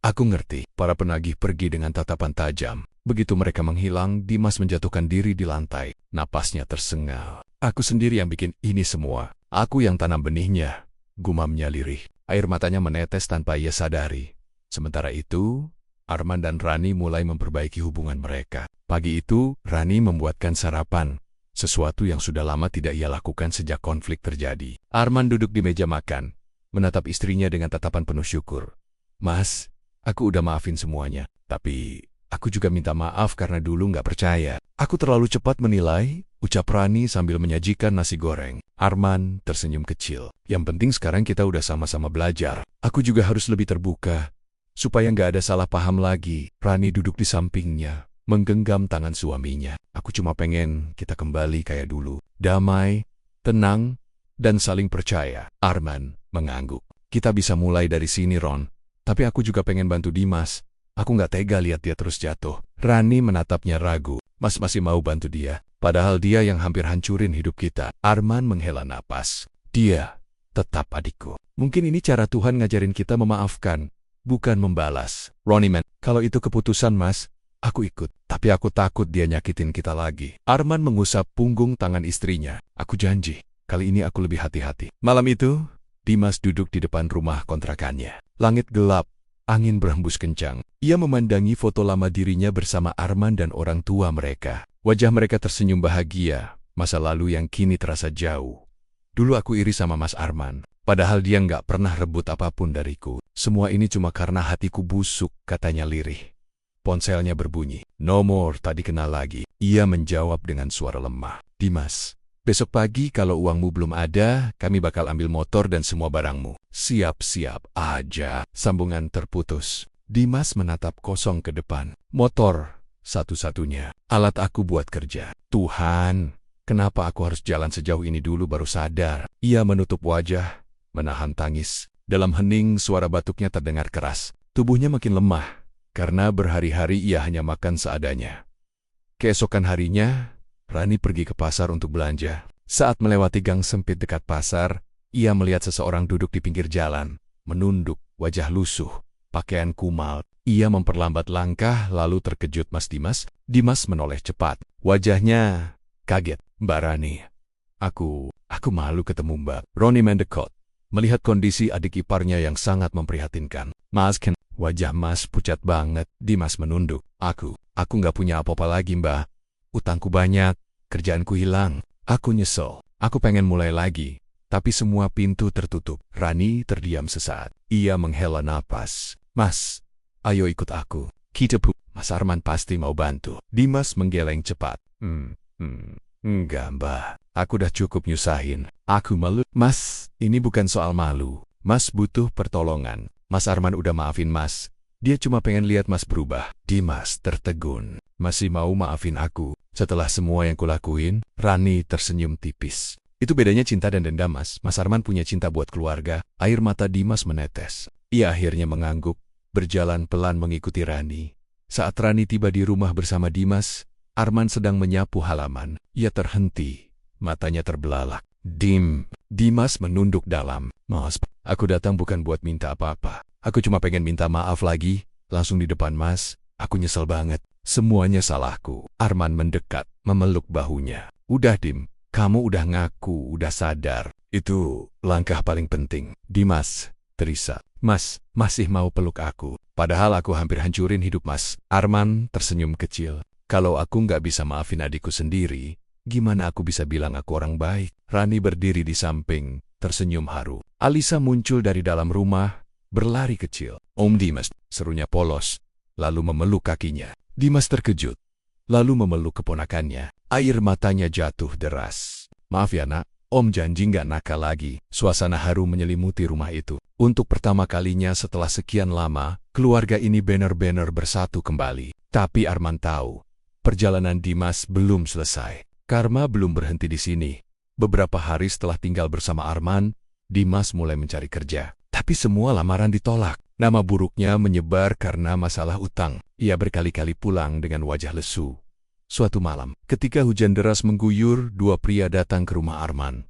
aku ngerti." Para penagih pergi dengan tatapan tajam. Begitu mereka menghilang, Dimas menjatuhkan diri di lantai. Napasnya tersengal. "Aku sendiri yang bikin ini semua. Aku yang tanam benihnya," gumamnya lirih. Air matanya menetes tanpa ia sadari. Sementara itu, Arman dan Rani mulai memperbaiki hubungan mereka. Pagi itu, Rani membuatkan sarapan, sesuatu yang sudah lama tidak ia lakukan sejak konflik terjadi. Arman duduk di meja makan, menatap istrinya dengan tatapan penuh syukur. Mas, aku udah maafin semuanya, tapi aku juga minta maaf karena dulu nggak percaya. Aku terlalu cepat menilai, ucap Rani sambil menyajikan nasi goreng. Arman tersenyum kecil. Yang penting sekarang kita udah sama-sama belajar. Aku juga harus lebih terbuka, supaya nggak ada salah paham lagi. Rani duduk di sampingnya, menggenggam tangan suaminya. Aku cuma pengen kita kembali kayak dulu. Damai, tenang, dan saling percaya. Arman mengangguk. Kita bisa mulai dari sini, Ron. Tapi aku juga pengen bantu Dimas. Aku nggak tega lihat dia terus jatuh. Rani menatapnya ragu. Mas masih mau bantu dia, padahal dia yang hampir hancurin hidup kita. Arman menghela napas. Dia tetap adikku. Mungkin ini cara Tuhan ngajarin kita memaafkan, bukan membalas. Ronnie man, kalau itu keputusan Mas, aku ikut. Tapi aku takut dia nyakitin kita lagi. Arman mengusap punggung tangan istrinya. Aku janji, kali ini aku lebih hati-hati. Malam itu, Dimas duduk di depan rumah kontrakannya. Langit gelap, angin berhembus kencang. Ia memandangi foto lama dirinya bersama Arman dan orang tua mereka. Wajah mereka tersenyum bahagia, masa lalu yang kini terasa jauh. Dulu aku iri sama Mas Arman, padahal dia nggak pernah rebut apapun dariku. Semua ini cuma karena hatiku busuk, katanya lirih. Ponselnya berbunyi. Nomor tadi kenal lagi. Ia menjawab dengan suara lemah. Dimas, besok pagi kalau uangmu belum ada, kami bakal ambil motor dan semua barangmu. Siap-siap aja. Sambungan terputus. Dimas menatap kosong ke depan. Motor, satu-satunya alat aku buat kerja. Tuhan, kenapa aku harus jalan sejauh ini dulu baru sadar? Ia menutup wajah, menahan tangis. Dalam hening suara batuknya terdengar keras. Tubuhnya makin lemah, karena berhari-hari ia hanya makan seadanya. Keesokan harinya, Rani pergi ke pasar untuk belanja. Saat melewati gang sempit dekat pasar, ia melihat seseorang duduk di pinggir jalan, menunduk, wajah lusuh, pakaian kumal. Ia memperlambat langkah lalu terkejut Mas Dimas. Dimas menoleh cepat. Wajahnya kaget. Mbak Rani. Aku malu ketemu Mbak. Ronnie mendekot, melihat kondisi adik iparnya yang sangat memprihatinkan. Mas Ken, wajah Mas pucat banget. Dimas menunduk. Aku nggak punya apa-apa lagi Mbak. Utangku banyak, kerjaanku hilang. Aku nyesel. Aku pengen mulai lagi. Tapi semua pintu tertutup. Rani terdiam sesaat. Ia menghela napas. Mas, ayo ikut aku. Kita Mas Arman pasti mau bantu. Dimas menggeleng cepat. Enggak Mbak. Aku udah cukup nyusahin. Aku malu. Mas, ini bukan soal malu. Mas butuh pertolongan. Mas Arman udah maafin Mas. Dia cuma pengen lihat Mas berubah. Dimas tertegun. Masih mau maafin aku? Setelah semua yang kulakuin? Rani tersenyum tipis. Itu bedanya cinta dan dendam Mas. Mas Arman punya cinta buat keluarga. Air mata Dimas menetes. Ia akhirnya mengangguk, berjalan pelan mengikuti Rani. Saat Rani tiba di rumah bersama Dimas, Arman sedang menyapu halaman. Ia terhenti, matanya terbelalak. Dimas menunduk dalam. Mas, aku datang bukan buat minta apa-apa. Aku cuma pengen minta maaf lagi, langsung di depan Mas. Aku nyesel banget. Semuanya salahku. Arman mendekat, memeluk bahunya. Udah Dim. Kamu udah ngaku, udah sadar. Itu langkah paling penting. Dimas terisak. Mas, masih mau peluk aku. Padahal aku hampir hancurin hidup Mas. Arman tersenyum kecil. Kalau aku nggak bisa maafin adikku sendiri, gimana aku bisa bilang aku orang baik? Rani berdiri di samping, tersenyum haru. Alisa muncul dari dalam rumah, berlari kecil. Om Dimas, serunya polos, lalu memeluk kakinya. Dimas terkejut, lalu memeluk keponakannya. Air matanya jatuh deras. Maaf ya nak, Om janji nggak nakal lagi. Suasana haru menyelimuti rumah itu. Untuk pertama kalinya setelah sekian lama, keluarga ini benar-benar bersatu kembali. Tapi Arman tahu, perjalanan Dimas belum selesai. Karma belum berhenti di sini. Beberapa hari setelah tinggal bersama Arman, Dimas mulai mencari kerja. Tapi semua lamaran ditolak. Nama buruknya menyebar karena masalah utang. Ia berkali-kali pulang dengan wajah lesu. Suatu malam, ketika hujan deras mengguyur, dua pria datang ke rumah Arman.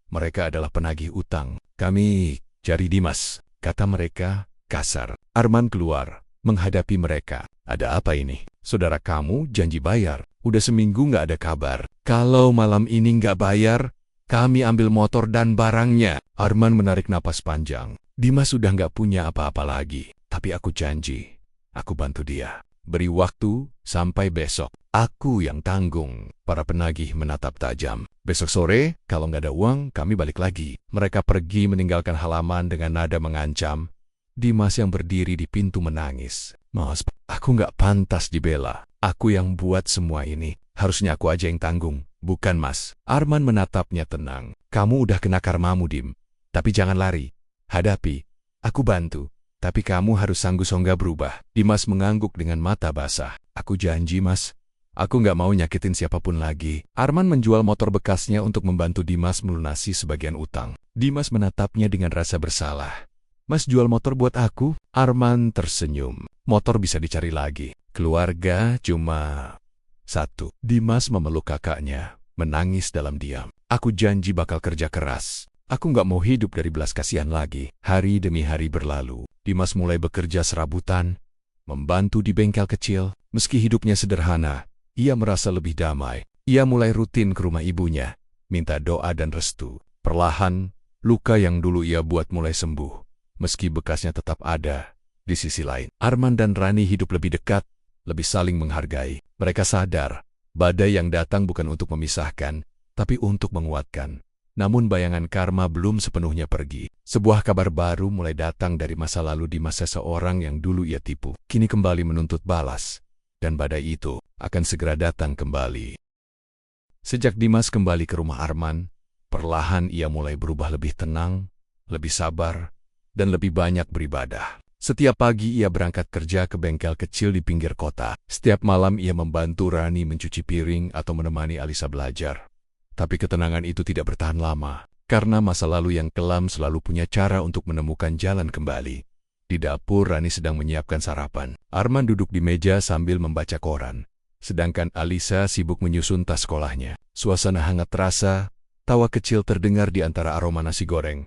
Mereka adalah penagih utang. Kami cari Dimas, kata mereka, kasar. Arman keluar, menghadapi mereka. Ada apa ini? Saudara kamu janji bayar. Udah seminggu nggak ada kabar. Kalau malam ini nggak bayar, kami ambil motor dan barangnya. Arman menarik napas panjang. Dimas sudah nggak punya apa-apa lagi, tapi aku janji, aku bantu dia. Beri waktu sampai besok. Aku yang tanggung. Para penagih menatap tajam. Besok sore, kalau nggak ada uang, kami balik lagi. Mereka pergi meninggalkan halaman dengan nada mengancam. Dimas yang berdiri di pintu menangis. Mas, aku nggak pantas dibela. Aku yang buat semua ini. Harusnya aku aja yang tanggung, bukan Mas. Arman menatapnya tenang. Kamu udah kena karmamu, Dim. Tapi jangan lari. Hadapi. Aku bantu. Tapi kamu harus sanggup-sanggup berubah. Dimas mengangguk dengan mata basah. Aku janji, Mas. Aku nggak mau nyakitin siapapun lagi. Arman menjual motor bekasnya untuk membantu Dimas melunasi sebagian utang. Dimas menatapnya dengan rasa bersalah. Mas jual motor buat aku? Arman tersenyum. Motor bisa dicari lagi. Keluarga cuma satu. Dimas memeluk kakaknya, menangis dalam diam. Aku janji bakal kerja keras. Aku nggak mau hidup dari belas kasihan lagi. Hari demi hari berlalu. Dimas mulai bekerja serabutan, membantu di bengkel kecil. Meski hidupnya sederhana, ia merasa lebih damai. Ia mulai rutin ke rumah ibunya, minta doa dan restu. Perlahan, luka yang dulu ia buat mulai sembuh. Meski bekasnya tetap ada, di sisi lain, Arman dan Rani hidup lebih dekat, lebih saling menghargai. Mereka sadar, badai yang datang bukan untuk memisahkan, tapi untuk menguatkan. Namun bayangan karma belum sepenuhnya pergi. Sebuah kabar baru mulai datang dari masa lalu di masa seorang yang dulu ia tipu. Kini kembali menuntut balas. Dan badai itu akan segera datang kembali. Sejak Dimas kembali ke rumah Arman, perlahan ia mulai berubah lebih tenang, lebih sabar, dan lebih banyak beribadah. Setiap pagi ia berangkat kerja ke bengkel kecil di pinggir kota. Setiap malam ia membantu Rani mencuci piring atau menemani Alisa belajar. Tapi ketenangan itu tidak bertahan lama, karena masa lalu yang kelam selalu punya cara untuk menemukan jalan kembali. Di dapur, Rani sedang menyiapkan sarapan. Arman duduk di meja sambil membaca koran, sedangkan Alisa sibuk menyusun tas sekolahnya. Suasana hangat terasa, tawa kecil terdengar di antara aroma nasi goreng.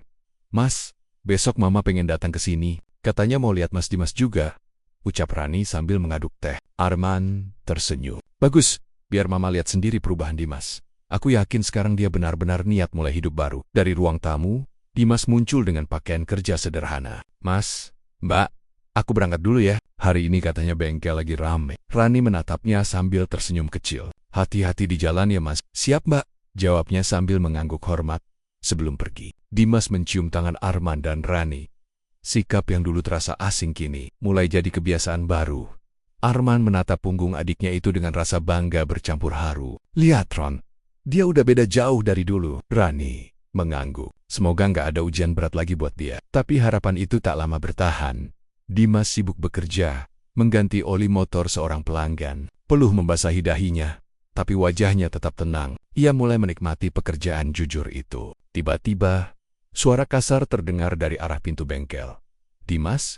Mas, besok Mama pengen datang ke sini. Katanya mau lihat Mas Dimas juga, ucap Rani sambil mengaduk teh. Arman tersenyum. Bagus, biar Mama lihat sendiri perubahan Dimas. Aku yakin sekarang dia benar-benar niat mulai hidup baru. Dari ruang tamu, Dimas muncul dengan pakaian kerja sederhana. Mas, Mbak, aku berangkat dulu ya. Hari ini katanya bengkel lagi rame. Rani menatapnya sambil tersenyum kecil. Hati-hati di jalan ya Mas. Siap Mbak, jawabnya sambil mengangguk hormat. Sebelum pergi, Dimas mencium tangan Arman dan Rani. Sikap yang dulu terasa asing kini mulai jadi kebiasaan baru. Arman menatap punggung adiknya itu dengan rasa bangga bercampur haru. Lihat Ron, dia udah beda jauh dari dulu. Rani mengangguk. Semoga nggak ada ujian berat lagi buat dia. Tapi harapan itu tak lama bertahan. Dimas sibuk bekerja, mengganti oli motor seorang pelanggan. Peluh membasahi dahinya, tapi wajahnya tetap tenang. Ia mulai menikmati pekerjaan jujur itu. Tiba-tiba, suara kasar terdengar dari arah pintu bengkel. Dimas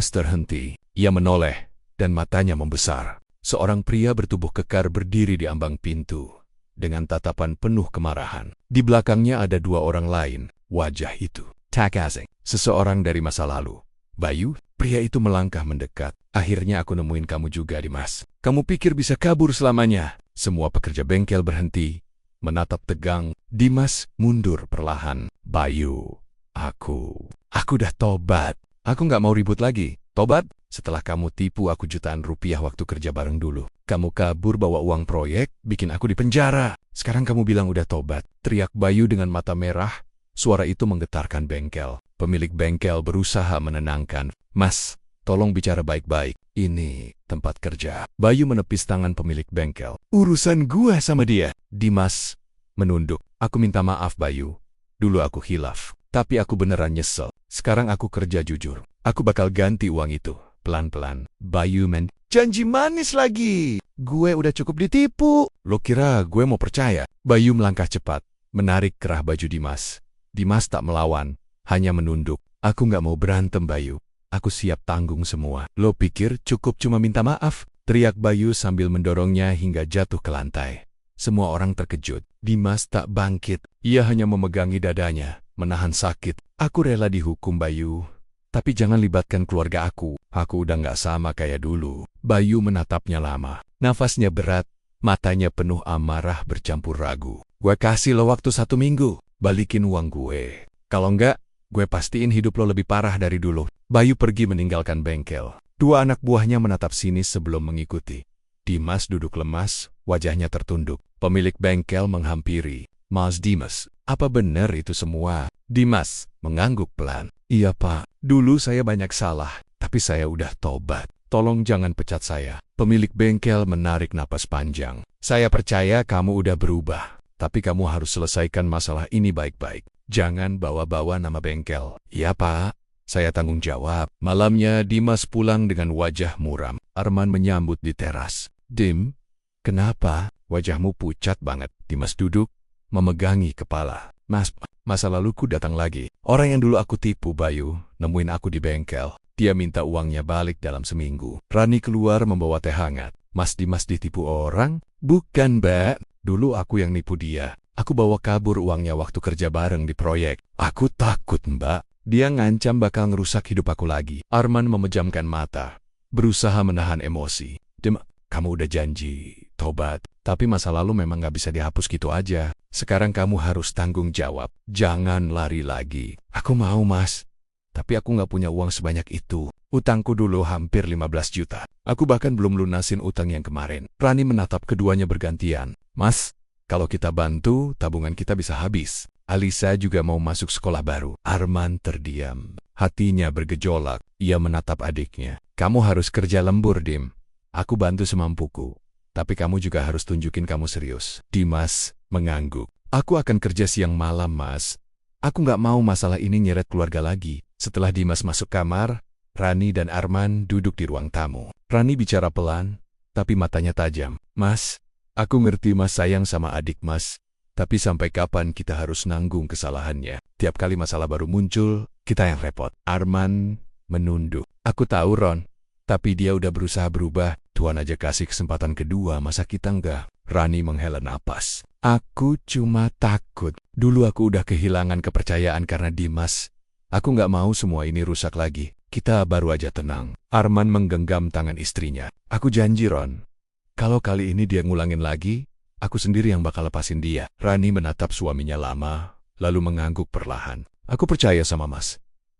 terhenti. Ia menoleh, dan matanya membesar. Seorang pria bertubuh kekar berdiri di ambang pintu, dengan tatapan penuh kemarahan. Di belakangnya ada dua orang lain. Wajah itu tak asing, seseorang dari masa lalu. Bayu, pria itu melangkah mendekat. Akhirnya aku nemuin kamu juga, Dimas. Kamu pikir bisa kabur selamanya? Semua pekerja bengkel berhenti, menatap tegang. Dimas mundur perlahan. Bayu, aku udah tobat. Aku nggak mau ribut lagi. Tobat? Setelah kamu tipu aku jutaan rupiah waktu kerja bareng dulu. Kamu kabur bawa uang proyek, bikin aku di penjara. Sekarang kamu bilang udah tobat. Teriak Bayu dengan mata merah. Suara itu menggetarkan bengkel. Pemilik bengkel berusaha menenangkan. Mas, tolong bicara baik-baik. Ini tempat kerja. Bayu menepis tangan pemilik bengkel. Urusan gua sama dia. Dimas menunduk. Aku minta maaf Bayu. Dulu aku khilaf. Tapi aku beneran nyesel. Sekarang aku kerja jujur. Aku bakal ganti uang itu. Pelan-pelan. Bayu janji manis lagi. Gue udah cukup ditipu. Lo kira gue mau percaya? Bayu melangkah cepat, menarik kerah baju Dimas. Dimas tak melawan, hanya menunduk. Aku nggak mau berantem Bayu. Aku siap tanggung semua. Lo pikir cukup cuma minta maaf? Teriak Bayu sambil mendorongnya hingga jatuh ke lantai. Semua orang terkejut. Dimas tak bangkit. Ia hanya memegangi dadanya, menahan sakit. Aku rela dihukum Bayu. Tapi jangan libatkan keluarga aku. Aku udah nggak sama kayak dulu. Bayu menatapnya lama. Nafasnya berat, matanya penuh amarah bercampur ragu. Gue kasih lo waktu 1 minggu. Balikin uang gue. Kalau enggak, gue pastiin hidup lo lebih parah dari dulu. Bayu pergi meninggalkan bengkel. Dua anak buahnya menatap sinis sebelum mengikuti. Dimas duduk lemas, wajahnya tertunduk. Pemilik bengkel menghampiri. Mas Dimas, apa benar itu semua? Dimas mengangguk pelan. Iya pak, dulu saya banyak salah, tapi saya udah tobat. Tolong jangan pecat saya. Pemilik bengkel menarik napas panjang. Saya percaya kamu udah berubah, tapi kamu harus selesaikan masalah ini baik-baik. Jangan bawa-bawa nama bengkel. Iya pak, saya tanggung jawab. Malamnya Dimas pulang dengan wajah muram. Arman menyambut di teras. Dim, kenapa? Wajahmu pucat banget. Dimas duduk, memegangi kepala. Mas, masa laluku datang lagi. Orang yang dulu aku tipu, Bayu, nemuin aku di bengkel. Dia minta uangnya balik dalam seminggu. Rani keluar membawa teh hangat. Mas Dimas ditipu orang? Bukan, Mbak. Dulu aku yang nipu dia. Aku bawa kabur uangnya waktu kerja bareng di proyek. Aku takut, Mbak. Dia ngancam bakal ngerusak hidup aku lagi. Arman memejamkan mata, berusaha menahan emosi. Dim, kamu udah janji tobat, tapi masa lalu memang gak bisa dihapus gitu aja. Sekarang kamu harus tanggung jawab. Jangan lari lagi. Aku mau, Mas. Tapi aku gak punya uang sebanyak itu. Utangku dulu hampir 15 juta. Aku bahkan belum lunasin utang yang kemarin. Rani menatap keduanya bergantian. Mas, kalau kita bantu, tabungan kita bisa habis. Alisa juga mau masuk sekolah baru. Arman terdiam. Hatinya bergejolak. Ia menatap adiknya. Kamu harus kerja lembur, Dim. Aku bantu semampuku. Tapi kamu juga harus tunjukin kamu serius. Dimas mengangguk. Aku akan kerja siang malam, Mas. Aku nggak mau masalah ini nyeret keluarga lagi. Setelah Dimas masuk kamar, Rani dan Arman duduk di ruang tamu. Rani bicara pelan, tapi matanya tajam. Mas, aku ngerti Mas sayang sama adik Mas. Tapi sampai kapan kita harus nanggung kesalahannya? Tiap kali masalah baru muncul, kita yang repot. Arman menunduk. Aku tahu, Ron. Tapi dia udah berusaha berubah. Tuhan aja kasih kesempatan kedua, masa kita enggak? Rani menghela napas. Aku cuma takut. Dulu aku udah kehilangan kepercayaan karena Dimas. Aku nggak mau semua ini rusak lagi. Kita baru aja tenang. Arman menggenggam tangan istrinya. Aku janji, Ron. Kalau kali ini dia ngulangin lagi, aku sendiri yang bakal lepasin dia. Rani menatap suaminya lama, lalu mengangguk perlahan. Aku percaya sama Mas.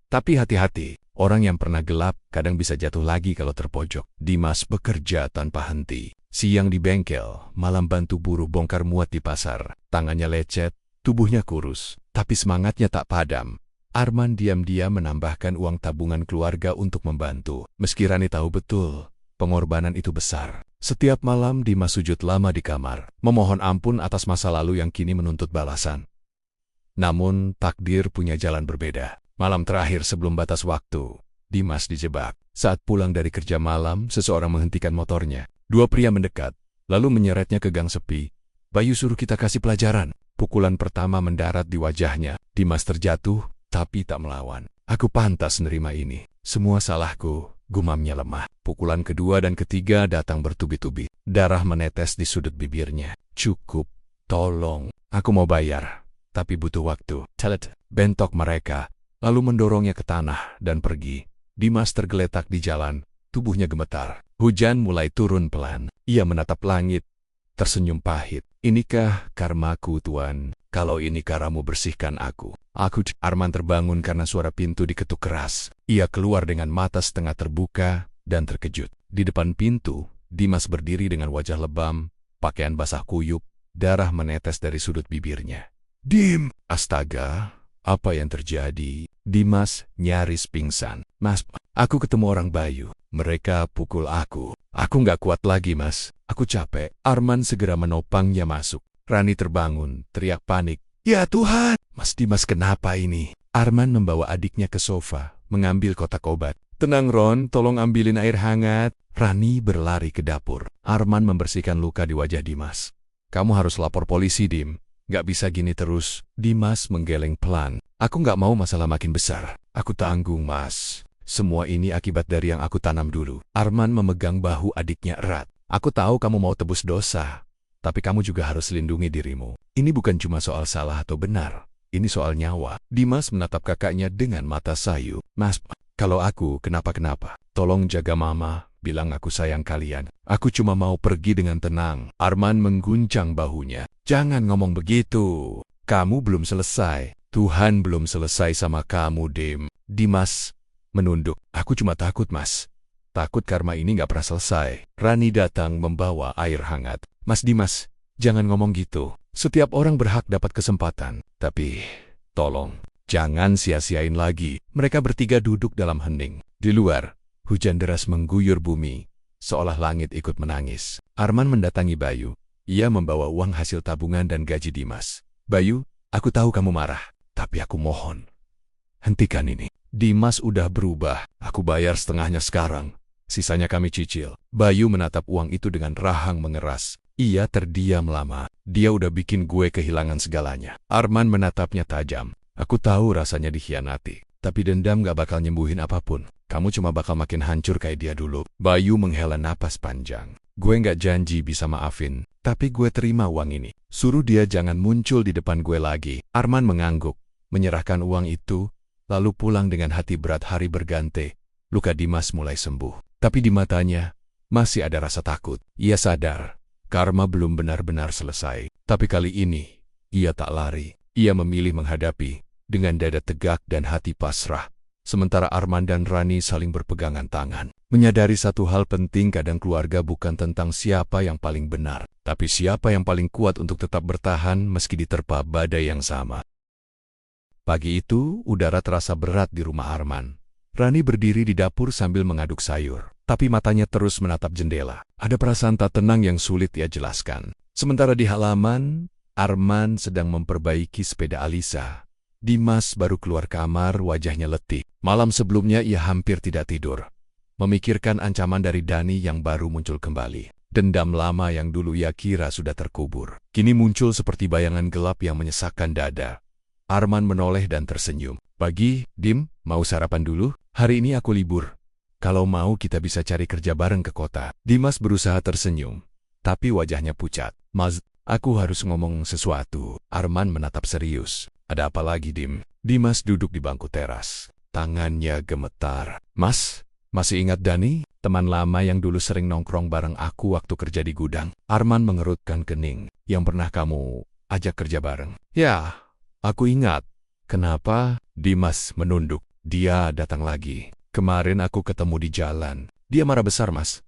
Tapi hati-hati. Orang yang pernah gelap kadang bisa jatuh lagi kalau terpojok. Dimas bekerja tanpa henti. Siang di bengkel, malam bantu buruh bongkar muat di pasar. Tangannya lecet, tubuhnya kurus, tapi semangatnya tak padam. Arman diam-diam menambahkan uang tabungan keluarga untuk membantu. Meski Rani tahu betul, pengorbanan itu besar. Setiap malam Dimas sujud lama di kamar, memohon ampun atas masa lalu yang kini menuntut balasan. Namun takdir punya jalan berbeda. Malam terakhir sebelum batas waktu, Dimas dijebak. Saat pulang dari kerja malam, seseorang menghentikan motornya. Dua pria mendekat, lalu menyeretnya ke gang sepi. Bayu suruh kita kasih pelajaran. Pukulan pertama mendarat di wajahnya. Dimas terjatuh, tapi tak melawan. Aku pantas nerima ini. Semua salahku, gumamnya lemah. Pukulan kedua dan ketiga datang bertubi-tubi. Darah menetes di sudut bibirnya. Cukup, tolong. Aku mau bayar, tapi butuh waktu. Telet, bentok mereka. Lalu mendorongnya ke tanah dan pergi. Dimas tergeletak di jalan, tubuhnya gemetar. Hujan mulai turun pelan. Ia menatap langit, tersenyum pahit. Inikah karmaku, Tuan? Kalau ini karamu bersihkan aku. Arman terbangun karena suara pintu diketuk keras. Ia keluar dengan mata setengah terbuka dan terkejut. Di depan pintu, Dimas berdiri dengan wajah lebam, pakaian basah kuyup, darah menetes dari sudut bibirnya. Dim! Astaga! Apa yang terjadi? Dimas nyaris pingsan. Mas, aku ketemu orang Bayu. Mereka pukul aku. Aku nggak kuat lagi, Mas. Aku capek. Arman segera menopangnya masuk. Rani terbangun, teriak panik. Ya Tuhan! Mas Dimas kenapa ini? Arman membawa adiknya ke sofa, mengambil kotak obat. Tenang Ron, tolong ambilin air hangat. Rani berlari ke dapur. Arman membersihkan luka di wajah Dimas. Kamu harus lapor polisi, Dim. Gak bisa gini terus. Dimas menggeleng pelan. Aku gak mau masalah makin besar. Aku tanggung, Mas. Semua ini akibat dari yang aku tanam dulu. Arman memegang bahu adiknya erat. Aku tahu kamu mau tebus dosa. Tapi kamu juga harus lindungi dirimu. Ini bukan cuma soal salah atau benar. Ini soal nyawa. Dimas menatap kakaknya dengan mata sayu. Mas, kalau aku kenapa-kenapa, tolong jaga mama. Bilang aku sayang kalian. Aku cuma mau pergi dengan tenang. Arman mengguncang bahunya. Jangan ngomong begitu. Kamu belum selesai. Tuhan belum selesai sama kamu, Dim. Dimas menunduk. Aku cuma takut, Mas. Takut karma ini nggak pernah selesai. Rani datang membawa air hangat. Mas Dimas, jangan ngomong gitu. Setiap orang berhak dapat kesempatan. Tapi, tolong, jangan sia-siain lagi. Mereka bertiga duduk dalam hening. Di luar, hujan deras mengguyur bumi, seolah langit ikut menangis. Arman mendatangi Bayu. Ia membawa uang hasil tabungan dan gaji Dimas. Bayu, aku tahu kamu marah, tapi aku mohon, hentikan ini. Dimas udah berubah. Aku bayar setengahnya sekarang. Sisanya kami cicil. Bayu menatap uang itu dengan rahang mengeras. Ia terdiam lama. Dia udah bikin gue kehilangan segalanya. Arman menatapnya tajam. Aku tahu rasanya dikhianati. Tapi dendam gak bakal nyembuhin apapun. Kamu cuma bakal makin hancur kayak dia dulu. Bayu menghela napas panjang. Gue gak janji bisa maafin. Tapi gue terima uang ini. Suruh dia jangan muncul di depan gue lagi. Arman mengangguk. Menyerahkan uang itu. Lalu pulang dengan hati berat. Hari berganti. Luka Dimas mulai sembuh. Tapi di matanya, masih ada rasa takut. Ia sadar, karma belum benar-benar selesai. Tapi kali ini, ia tak lari. Ia memilih menghadapi, dengan dada tegak dan hati pasrah. Sementara Arman dan Rani saling berpegangan tangan. Menyadari satu hal penting, kadang keluarga bukan tentang siapa yang paling benar. Tapi siapa yang paling kuat untuk tetap bertahan meski diterpa badai yang sama. Pagi itu, udara terasa berat di rumah Arman. Rani berdiri di dapur sambil mengaduk sayur, tapi matanya terus menatap jendela. Ada perasaan tak tenang yang sulit ia jelaskan. Sementara di halaman, Arman sedang memperbaiki sepeda Alisa. Dimas baru keluar kamar, wajahnya letih. Malam sebelumnya ia hampir tidak tidur, memikirkan ancaman dari Dani yang baru muncul kembali. Dendam lama yang dulu ia kira sudah terkubur, kini muncul seperti bayangan gelap yang menyesakkan dada. Arman menoleh dan tersenyum. Pagi, Dim, mau sarapan dulu? Hari ini aku libur. Kalau mau kita bisa cari kerja bareng ke kota. Dimas berusaha tersenyum, tapi wajahnya pucat. Mas, aku harus ngomong sesuatu. Arman menatap serius. Ada apa lagi, Dim? Dimas duduk di bangku teras. Tangannya gemetar. Mas, masih ingat Dani? Teman lama yang dulu sering nongkrong bareng aku waktu kerja di gudang. Arman mengerutkan kening. Yang pernah kamu ajak kerja bareng. Ya, aku ingat. Kenapa? Dimas menunduk. Dia datang lagi. Kemarin aku ketemu di jalan. Dia marah besar, Mas.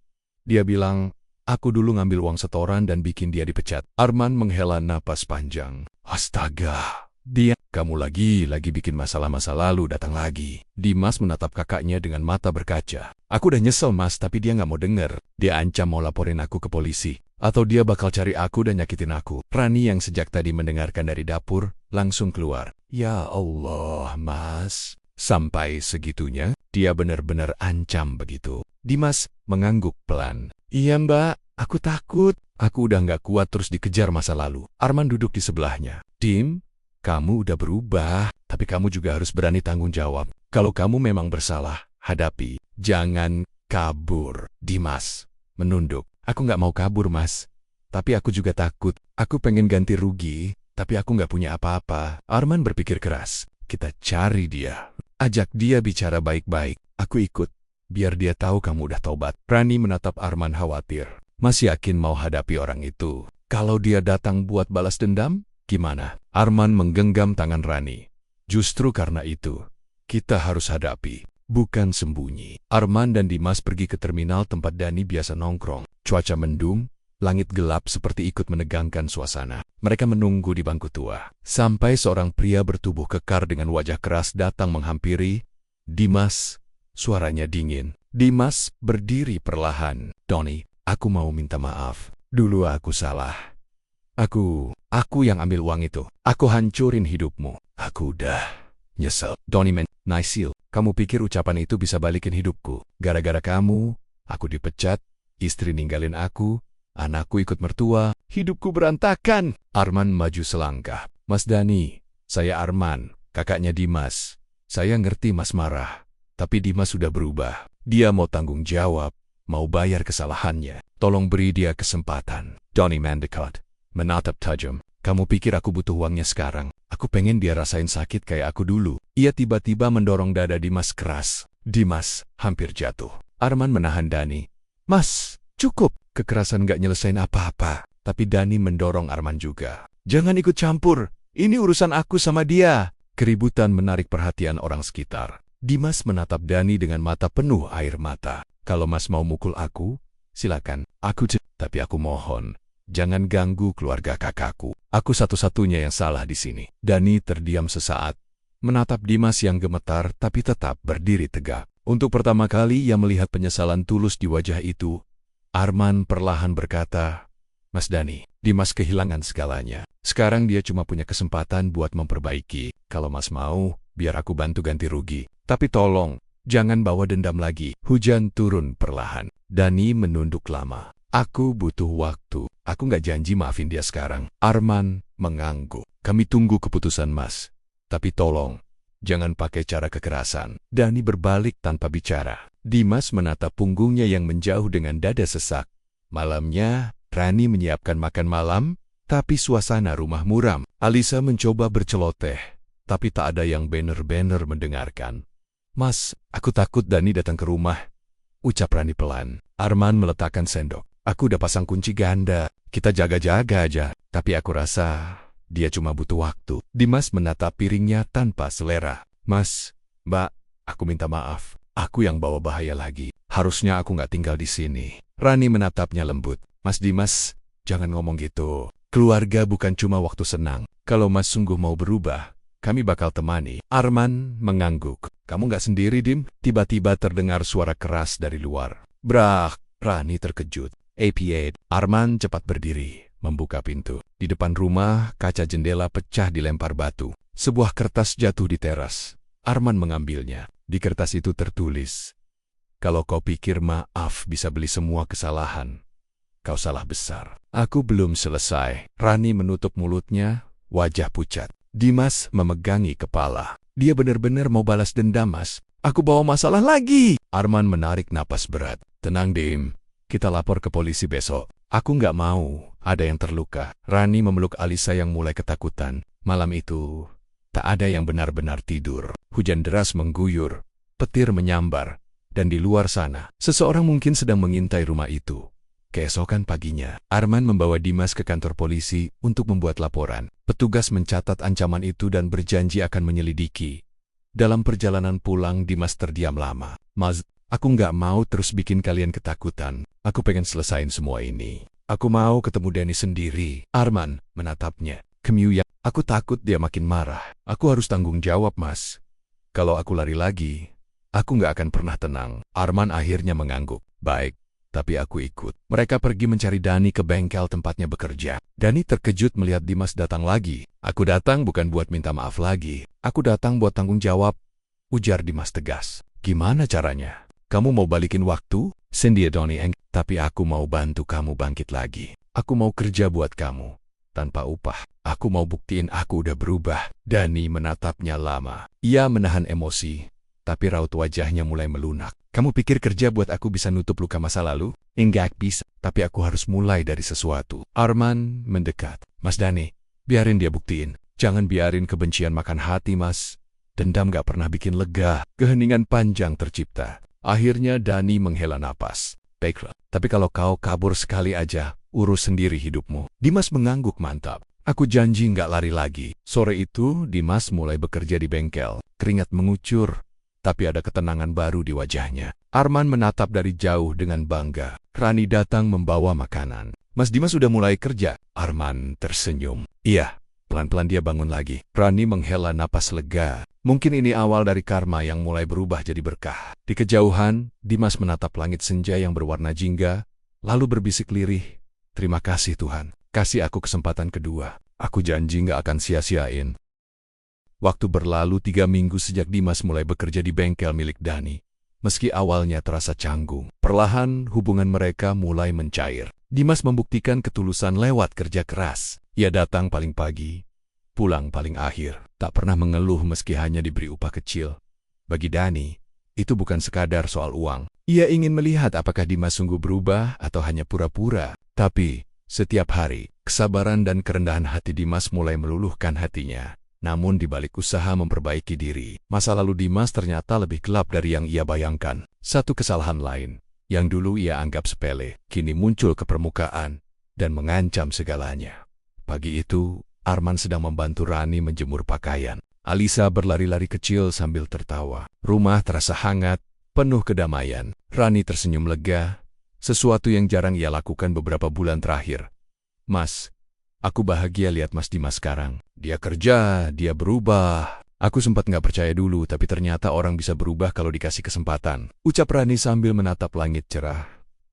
Dia bilang, aku dulu ngambil uang setoran dan bikin dia dipecat. Arman menghela napas panjang. Astaga. Dia, kamu lagi bikin masalah-masa lalu datang lagi. Dimas menatap kakaknya dengan mata berkaca. Aku udah nyesel, Mas, tapi dia nggak mau denger. Dia ancam mau laporin aku ke polisi. Atau dia bakal cari aku dan nyakitin aku. Rani yang sejak tadi mendengarkan dari dapur, langsung keluar. Ya Allah, Mas. Sampai segitunya, dia benar-benar ancam begitu. Dimas mengangguk pelan. Iya, Mbak, aku takut. Aku udah nggak kuat terus dikejar masa lalu. Arman duduk di sebelahnya. Dim, kamu udah berubah, tapi kamu juga harus berani tanggung jawab. Kalau kamu memang bersalah, hadapi. Jangan kabur. Dimas menunduk. Aku nggak mau kabur, Mas. Tapi aku juga takut. Aku pengen ganti rugi, tapi aku nggak punya apa-apa. Arman berpikir keras. Kita cari dia. Ajak dia bicara baik-baik. Aku ikut. Biar dia tahu kamu udah taubat. Rani menatap Arman khawatir. Mas yakin mau hadapi orang itu? Kalau dia datang buat balas dendam, gimana? Arman menggenggam tangan Rani. Justru karena itu, kita harus hadapi. Bukan sembunyi. Arman dan Dimas pergi ke terminal tempat Dani biasa nongkrong. Cuaca mendung, langit gelap seperti ikut menegangkan suasana. Mereka menunggu di bangku tua. Sampai seorang pria bertubuh kekar dengan wajah keras datang menghampiri. Dimas, suaranya dingin. Dimas berdiri perlahan. Tony, aku mau minta maaf. Dulu aku salah. Aku yang ambil uang itu. Aku hancurin hidupmu. Aku udah nyesel. Donnie Naisil, kamu pikir ucapan itu bisa balikin hidupku? Gara-gara kamu, aku dipecat, istri ninggalin aku, anakku ikut mertua, hidupku berantakan. Arman maju selangkah. Mas Dani, saya Arman, kakaknya Dimas. Saya ngerti Mas marah, tapi Dimas sudah berubah. Dia mau tanggung jawab, mau bayar kesalahannya. Tolong beri dia kesempatan. Donnie Mandicott menatap tajam. Kamu pikir aku butuh uangnya sekarang? Aku pengen dia rasain sakit kayak aku dulu. Ia tiba-tiba mendorong dada Dimas keras. Dimas hampir jatuh. Arman menahan Dani. Mas, cukup. Kekerasan gak nyelesain apa-apa. Tapi Dani mendorong Arman juga. Jangan ikut campur. Ini urusan aku sama dia. Keributan menarik perhatian orang sekitar. Dimas menatap Dani dengan mata penuh air mata. Kalau Mas mau mukul aku, silakan. Tapi aku mohon, jangan ganggu keluarga kakakku. Aku satu-satunya yang salah di sini. Dani terdiam sesaat, menatap Dimas yang gemetar tapi tetap berdiri tegak. Untuk pertama kali ia melihat penyesalan tulus di wajah itu. Arman perlahan berkata, "Mas Dani, Dimas kehilangan segalanya. Sekarang dia cuma punya kesempatan buat memperbaiki. Kalau Mas mau, biar aku bantu ganti rugi. Tapi tolong, jangan bawa dendam lagi." Hujan turun perlahan. Dani menunduk lama. "Aku butuh waktu. Aku nggak janji maafin dia sekarang." Arman mengangguk. "Kami tunggu keputusan Mas. Tapi tolong, jangan pakai cara kekerasan." Dani berbalik tanpa bicara. Dimas menatap punggungnya yang menjauh dengan dada sesak. Malamnya, Rani menyiapkan makan malam, tapi suasana rumah muram. Alisa mencoba berceloteh, tapi tak ada yang bener-bener mendengarkan. "Mas, aku takut Dani datang ke rumah," ucap Rani pelan. Arman meletakkan sendok. "Aku udah pasang kunci ganda. Kita jaga-jaga aja. Tapi aku rasa dia cuma butuh waktu." Dimas menatap piringnya tanpa selera. "Mas, Mbak, aku minta maaf. Aku yang bawa bahaya lagi. Harusnya aku nggak tinggal di sini." Rani menatapnya lembut. "Mas Dimas, jangan ngomong gitu. Keluarga bukan cuma waktu senang. Kalau Mas sungguh mau berubah, kami bakal temani." Arman mengangguk. "Kamu nggak sendiri, Dim?" Tiba-tiba terdengar suara keras dari luar. "Brak!" Rani terkejut. "APA." Arman cepat berdiri, membuka pintu. Di depan rumah, kaca jendela pecah dilempar batu. Sebuah kertas jatuh di teras. Arman mengambilnya. Di kertas itu tertulis, "Kalau kau pikir maaf bisa beli semua kesalahan, kau salah besar." "Aku belum selesai." Rani menutup mulutnya, wajah pucat. Dimas memegangi kepala. "Dia benar-benar mau balas dendam, Mas. Aku bawa masalah lagi." Arman menarik napas berat. "Tenang, Dim. Kita lapor ke polisi besok. Aku nggak mau ada yang terluka." Rani memeluk Alisa yang mulai ketakutan. Malam itu, tak ada yang benar-benar tidur. Hujan deras mengguyur, petir menyambar, dan di luar sana, seseorang mungkin sedang mengintai rumah itu. Keesokan paginya, Arman membawa Dimas ke kantor polisi untuk membuat laporan. Petugas mencatat ancaman itu dan berjanji akan menyelidiki. Dalam perjalanan pulang, Dimas terdiam lama. "Mas, aku nggak mau terus bikin kalian ketakutan. Aku pengen selesain semua ini. Aku mau ketemu Dani sendiri." Arman menatapnya. Aku takut dia makin marah. Aku harus tanggung jawab, Mas. Kalau aku lari lagi, aku nggak akan pernah tenang." Arman akhirnya mengangguk. "Baik, tapi aku ikut." Mereka pergi mencari Dani ke bengkel tempatnya bekerja. Dani terkejut melihat Dimas datang lagi. "Aku datang bukan buat minta maaf lagi. Aku datang buat tanggung jawab," ujar Dimas tegas. "Gimana caranya? Kamu mau balikin waktu?" "Cindy Donnie, tapi aku mau bantu kamu bangkit lagi. Aku mau kerja buat kamu tanpa upah. Aku mau buktiin aku udah berubah." Dani menatapnya lama. Ia menahan emosi, tapi raut wajahnya mulai melunak. "Kamu pikir kerja buat aku bisa nutup luka masa lalu? Enggak bisa, tapi aku harus mulai dari sesuatu." Arman mendekat. "Mas Dani, biarin dia buktiin. Jangan biarin kebencian makan hati, Mas. Dendam gak pernah bikin lega." Keheningan panjang tercipta. Akhirnya Dani menghela napas. "Baiklah, tapi kalau kau kabur sekali aja, urus sendiri hidupmu." Dimas mengangguk mantap. "Aku janji nggak lari lagi." Sore itu, Dimas mulai bekerja di bengkel. Keringat mengucur, tapi ada ketenangan baru di wajahnya. Arman menatap dari jauh dengan bangga. Rani datang membawa makanan. "Mas Dimas sudah mulai kerja?" Arman tersenyum. "Iya." Pelan-pelan dia bangun lagi. Rani menghela napas lega. Mungkin ini awal dari karma yang mulai berubah jadi berkah. Di kejauhan, Dimas menatap langit senja yang berwarna jingga, lalu berbisik lirih, "Terima kasih Tuhan. Kasih aku kesempatan kedua. Aku janji nggak akan sia-siain." Waktu berlalu 3 minggu sejak Dimas mulai bekerja di bengkel milik Dani. Meski awalnya terasa canggung, perlahan hubungan mereka mulai mencair. Dimas membuktikan ketulusan lewat kerja keras. Ia datang paling pagi, pulang paling akhir. Tak pernah mengeluh meski hanya diberi upah kecil. Bagi Dani, itu bukan sekadar soal uang. Ia ingin melihat apakah Dimas sungguh berubah atau hanya pura-pura. Tapi, setiap hari, kesabaran dan kerendahan hati Dimas mulai meluluhkan hatinya. Namun di balik usaha memperbaiki diri, masa lalu Dimas ternyata lebih gelap dari yang ia bayangkan. Satu kesalahan lain, yang dulu ia anggap sepele, kini muncul ke permukaan dan mengancam segalanya. Pagi itu, Arman sedang membantu Rani menjemur pakaian. Alisa berlari-lari kecil sambil tertawa. Rumah terasa hangat, penuh kedamaian. Rani tersenyum lega, sesuatu yang jarang ia lakukan beberapa bulan terakhir. Mas, aku bahagia lihat Mas Dimas sekarang. Dia kerja, dia berubah. Aku sempat nggak percaya dulu, tapi ternyata orang bisa berubah kalau dikasih kesempatan. Ucap Rani sambil menatap langit cerah.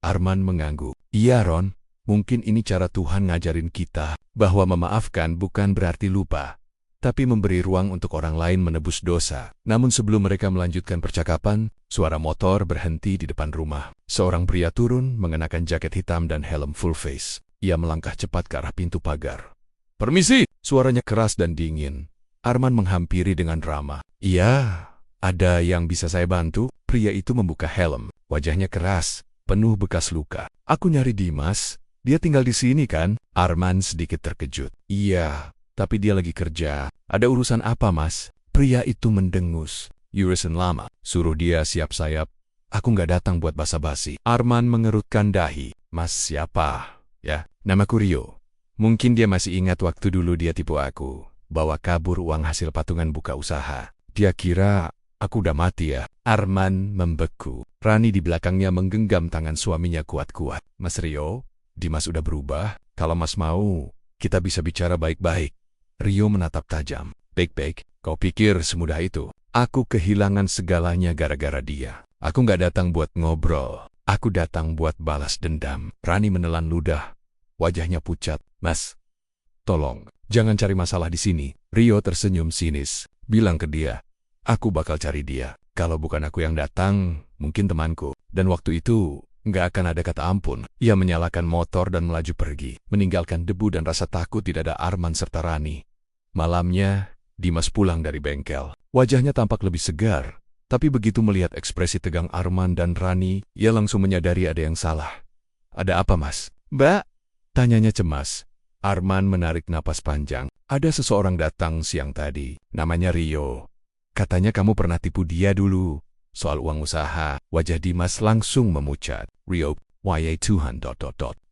Arman mengangguk. Iya Ron, mungkin ini cara Tuhan ngajarin kita bahwa memaafkan bukan berarti lupa, tapi memberi ruang untuk orang lain menebus dosa. Namun sebelum mereka melanjutkan percakapan, suara motor berhenti di depan rumah. Seorang pria turun mengenakan jaket hitam dan helm full face. Ia melangkah cepat ke arah pintu pagar. Permisi! Suaranya keras dan dingin. Arman menghampiri dengan ramah. Iya, ada yang bisa saya bantu? Pria itu membuka helm. Wajahnya keras, penuh bekas luka. Aku nyari Dimas. Dia tinggal di sini kan? Arman sedikit terkejut. Iya, tapi dia lagi kerja. Ada urusan apa, Mas? Pria itu mendengus. Urusan lama. Suruh dia siap sayap. Aku nggak datang buat basa-basi. Arman mengerutkan dahi. Mas siapa? Ya, namaku Rio. Mungkin dia masih ingat waktu dulu dia tipu aku. Bawa kabur uang hasil patungan buka usaha. Dia kira aku udah mati ya. Arman membeku. Rani di belakangnya menggenggam tangan suaminya kuat-kuat. Mas Rio, Dimas udah berubah. Kalau Mas mau, kita bisa bicara baik-baik. Rio menatap tajam. Baik-baik, kau pikir semudah itu? Aku kehilangan segalanya gara-gara dia. Aku nggak datang buat ngobrol. Aku datang buat balas dendam. Rani menelan ludah. Wajahnya pucat. Mas, tolong, jangan cari masalah di sini. Rio tersenyum sinis. Bilang ke dia, aku bakal cari dia. Kalau bukan aku yang datang, mungkin temanku. Dan waktu itu, nggak akan ada kata ampun. Ia menyalakan motor dan melaju pergi, meninggalkan debu dan rasa takut di dada Arman serta Rani. Malamnya, Dimas pulang dari bengkel. Wajahnya tampak lebih segar, tapi begitu melihat ekspresi tegang Arman dan Rani, ia langsung menyadari ada yang salah. Ada apa, Mas? Mbak? Tanyanya cemas. Arman menarik napas panjang. Ada seseorang datang siang tadi. Namanya Rio. Katanya kamu pernah tipu dia dulu. Soal uang usaha. Wajah Dimas langsung memucat. Rio, why Tuhan ...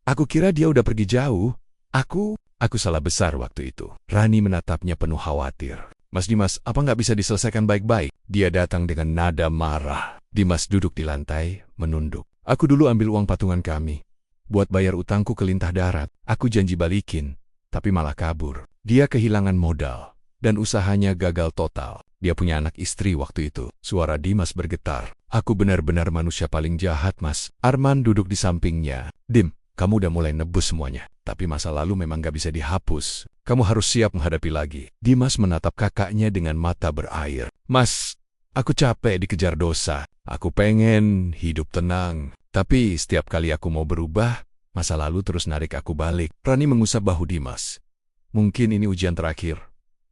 Aku kira dia udah pergi jauh. Aku salah besar waktu itu. Rani menatapnya penuh khawatir. Mas Dimas, apa nggak bisa diselesaikan baik-baik? Dia datang dengan nada marah. Dimas duduk di lantai, menunduk. Aku dulu ambil uang patungan kami. Buat bayar utangku ke Lintah Darat. Aku janji balikin, tapi malah kabur. Dia kehilangan modal, dan usahanya gagal total. Dia punya anak istri waktu itu. Suara Dimas bergetar. Aku benar-benar manusia paling jahat, Mas. Arman duduk di sampingnya. Dim, kamu udah mulai nebus semuanya. Tapi masa lalu memang gak bisa dihapus. Kamu harus siap menghadapi lagi. Dimas menatap kakaknya dengan mata berair. Mas, aku capek dikejar dosa. Aku pengen hidup tenang. Tapi setiap kali aku mau berubah, masa lalu terus narik aku balik. Rani mengusap bahu Dimas. Mungkin ini ujian terakhir.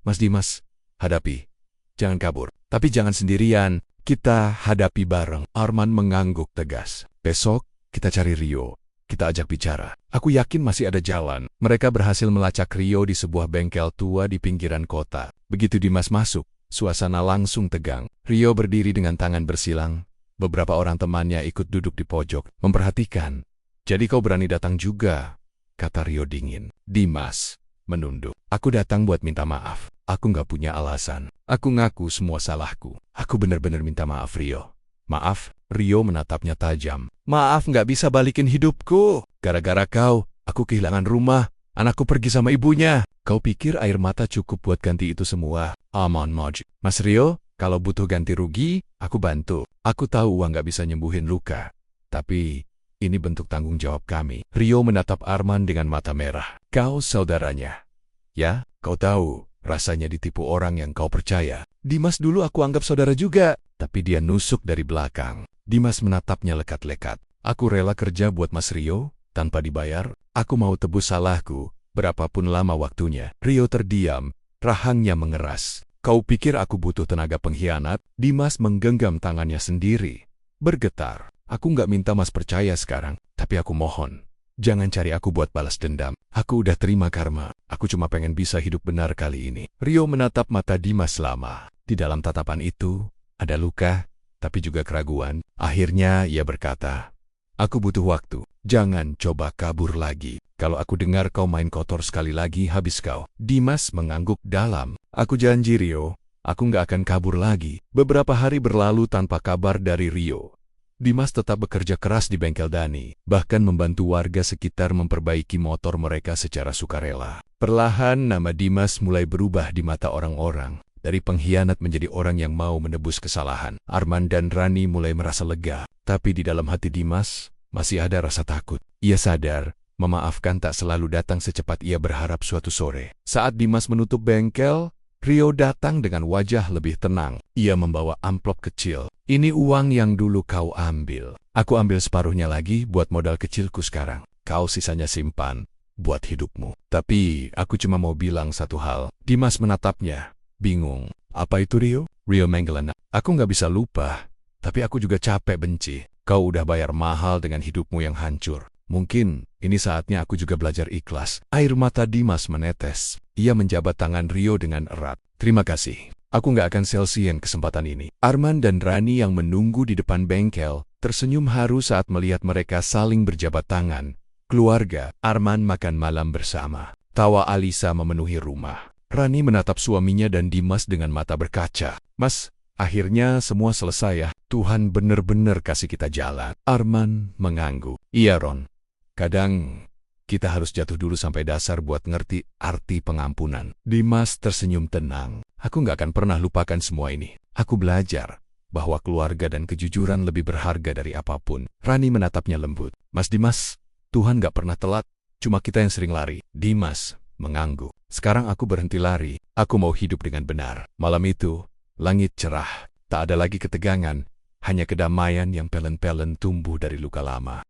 Mas Dimas, hadapi. Jangan kabur. Tapi jangan sendirian. Kita hadapi bareng. Arman mengangguk tegas. Besok, kita cari Rio. Kita ajak bicara. Aku yakin masih ada jalan. Mereka berhasil melacak Rio di sebuah bengkel tua di pinggiran kota. Begitu Dimas masuk, suasana langsung tegang. Rio berdiri dengan tangan bersilang. Beberapa orang temannya ikut duduk di pojok, memperhatikan. Jadi kau berani datang juga, kata Rio dingin. Dimas menunduk. Aku datang buat minta maaf. Aku nggak punya alasan. Aku ngaku semua salahku. Aku benar-benar minta maaf, Rio. Maaf? Rio menatapnya tajam. Maaf nggak bisa balikin hidupku. Gara-gara kau, aku kehilangan rumah. Anakku pergi sama ibunya. Kau pikir air mata cukup buat ganti itu semua? Aman, Moj. Mas Rio, kalau butuh ganti rugi, aku bantu. Aku tahu uang nggak bisa nyembuhin luka. Tapi, ini bentuk tanggung jawab kami. Rio menatap Arman dengan mata merah. Kau saudaranya. Ya, kau tahu, rasanya ditipu orang yang kau percaya. Dimas dulu aku anggap saudara juga. Tapi dia nusuk dari belakang. Dimas menatapnya lekat-lekat. Aku rela kerja buat Mas Rio, tanpa dibayar. Aku mau tebus salahku, berapapun lama waktunya. Rio terdiam, rahangnya mengeras. Kau pikir aku butuh tenaga pengkhianat? Dimas menggenggam tangannya sendiri. Bergetar. Aku nggak minta Mas percaya sekarang, tapi aku mohon. Jangan cari aku buat balas dendam. Aku udah terima karma. Aku cuma pengen bisa hidup benar kali ini. Rio menatap mata Dimas lama. Di dalam tatapan itu, ada luka, tapi juga keraguan. Akhirnya ia berkata, aku butuh waktu. Jangan coba kabur lagi. Kalau aku dengar kau main kotor sekali lagi, habis kau. Dimas mengangguk dalam. Aku janji, Rio, Aku nggak akan kabur lagi. Beberapa hari berlalu tanpa kabar dari Rio. Dimas tetap bekerja keras di bengkel Dani, bahkan membantu warga sekitar memperbaiki motor mereka secara sukarela. Perlahan nama Dimas mulai berubah di mata orang-orang. Dari pengkhianat menjadi orang yang mau menebus kesalahan. Arman dan Rani mulai merasa lega, tapi di dalam hati Dimas masih ada rasa takut. Ia sadar, memaafkan tak selalu datang secepat ia berharap suatu sore. Saat Dimas menutup bengkel, Rio datang dengan wajah lebih tenang. Ia membawa amplop kecil. Ini uang yang dulu kau ambil. Aku ambil separuhnya lagi buat modal kecilku sekarang. Kau sisanya simpan buat hidupmu. Tapi aku cuma mau bilang satu hal. Dimas menatapnya, bingung. Apa itu Rio? Rio menggelana. Aku nggak bisa lupa, tapi aku juga capek benci. Kau udah bayar mahal dengan hidupmu yang hancur. Mungkin ini saatnya aku juga belajar ikhlas. Air mata Dimas menetes. Ia menjabat tangan Rio dengan erat. Terima kasih. Aku nggak akan sia-siain kesempatan ini. Arman dan Rani yang menunggu di depan bengkel tersenyum haru saat melihat mereka saling berjabat tangan. Keluarga, Arman makan malam bersama. Tawa Alisa memenuhi rumah. Rani menatap suaminya dan Dimas dengan mata berkaca. Mas, akhirnya semua selesai ya. Tuhan benar-benar kasih kita jalan. Arman mengangguk. Iya Ron. Kadang kita harus jatuh dulu sampai dasar buat ngerti arti pengampunan. Dimas tersenyum tenang. Aku nggak akan pernah lupakan semua ini. Aku belajar bahwa keluarga dan kejujuran lebih berharga dari apapun. Rani menatapnya lembut. Mas Dimas, Tuhan nggak pernah telat. Cuma kita yang sering lari. Dimas mengangguk. Sekarang aku berhenti lari. Aku mau hidup dengan benar. Malam itu, langit cerah. Tak ada lagi ketegangan. Hanya kedamaian yang pelen-pelen tumbuh dari luka lama.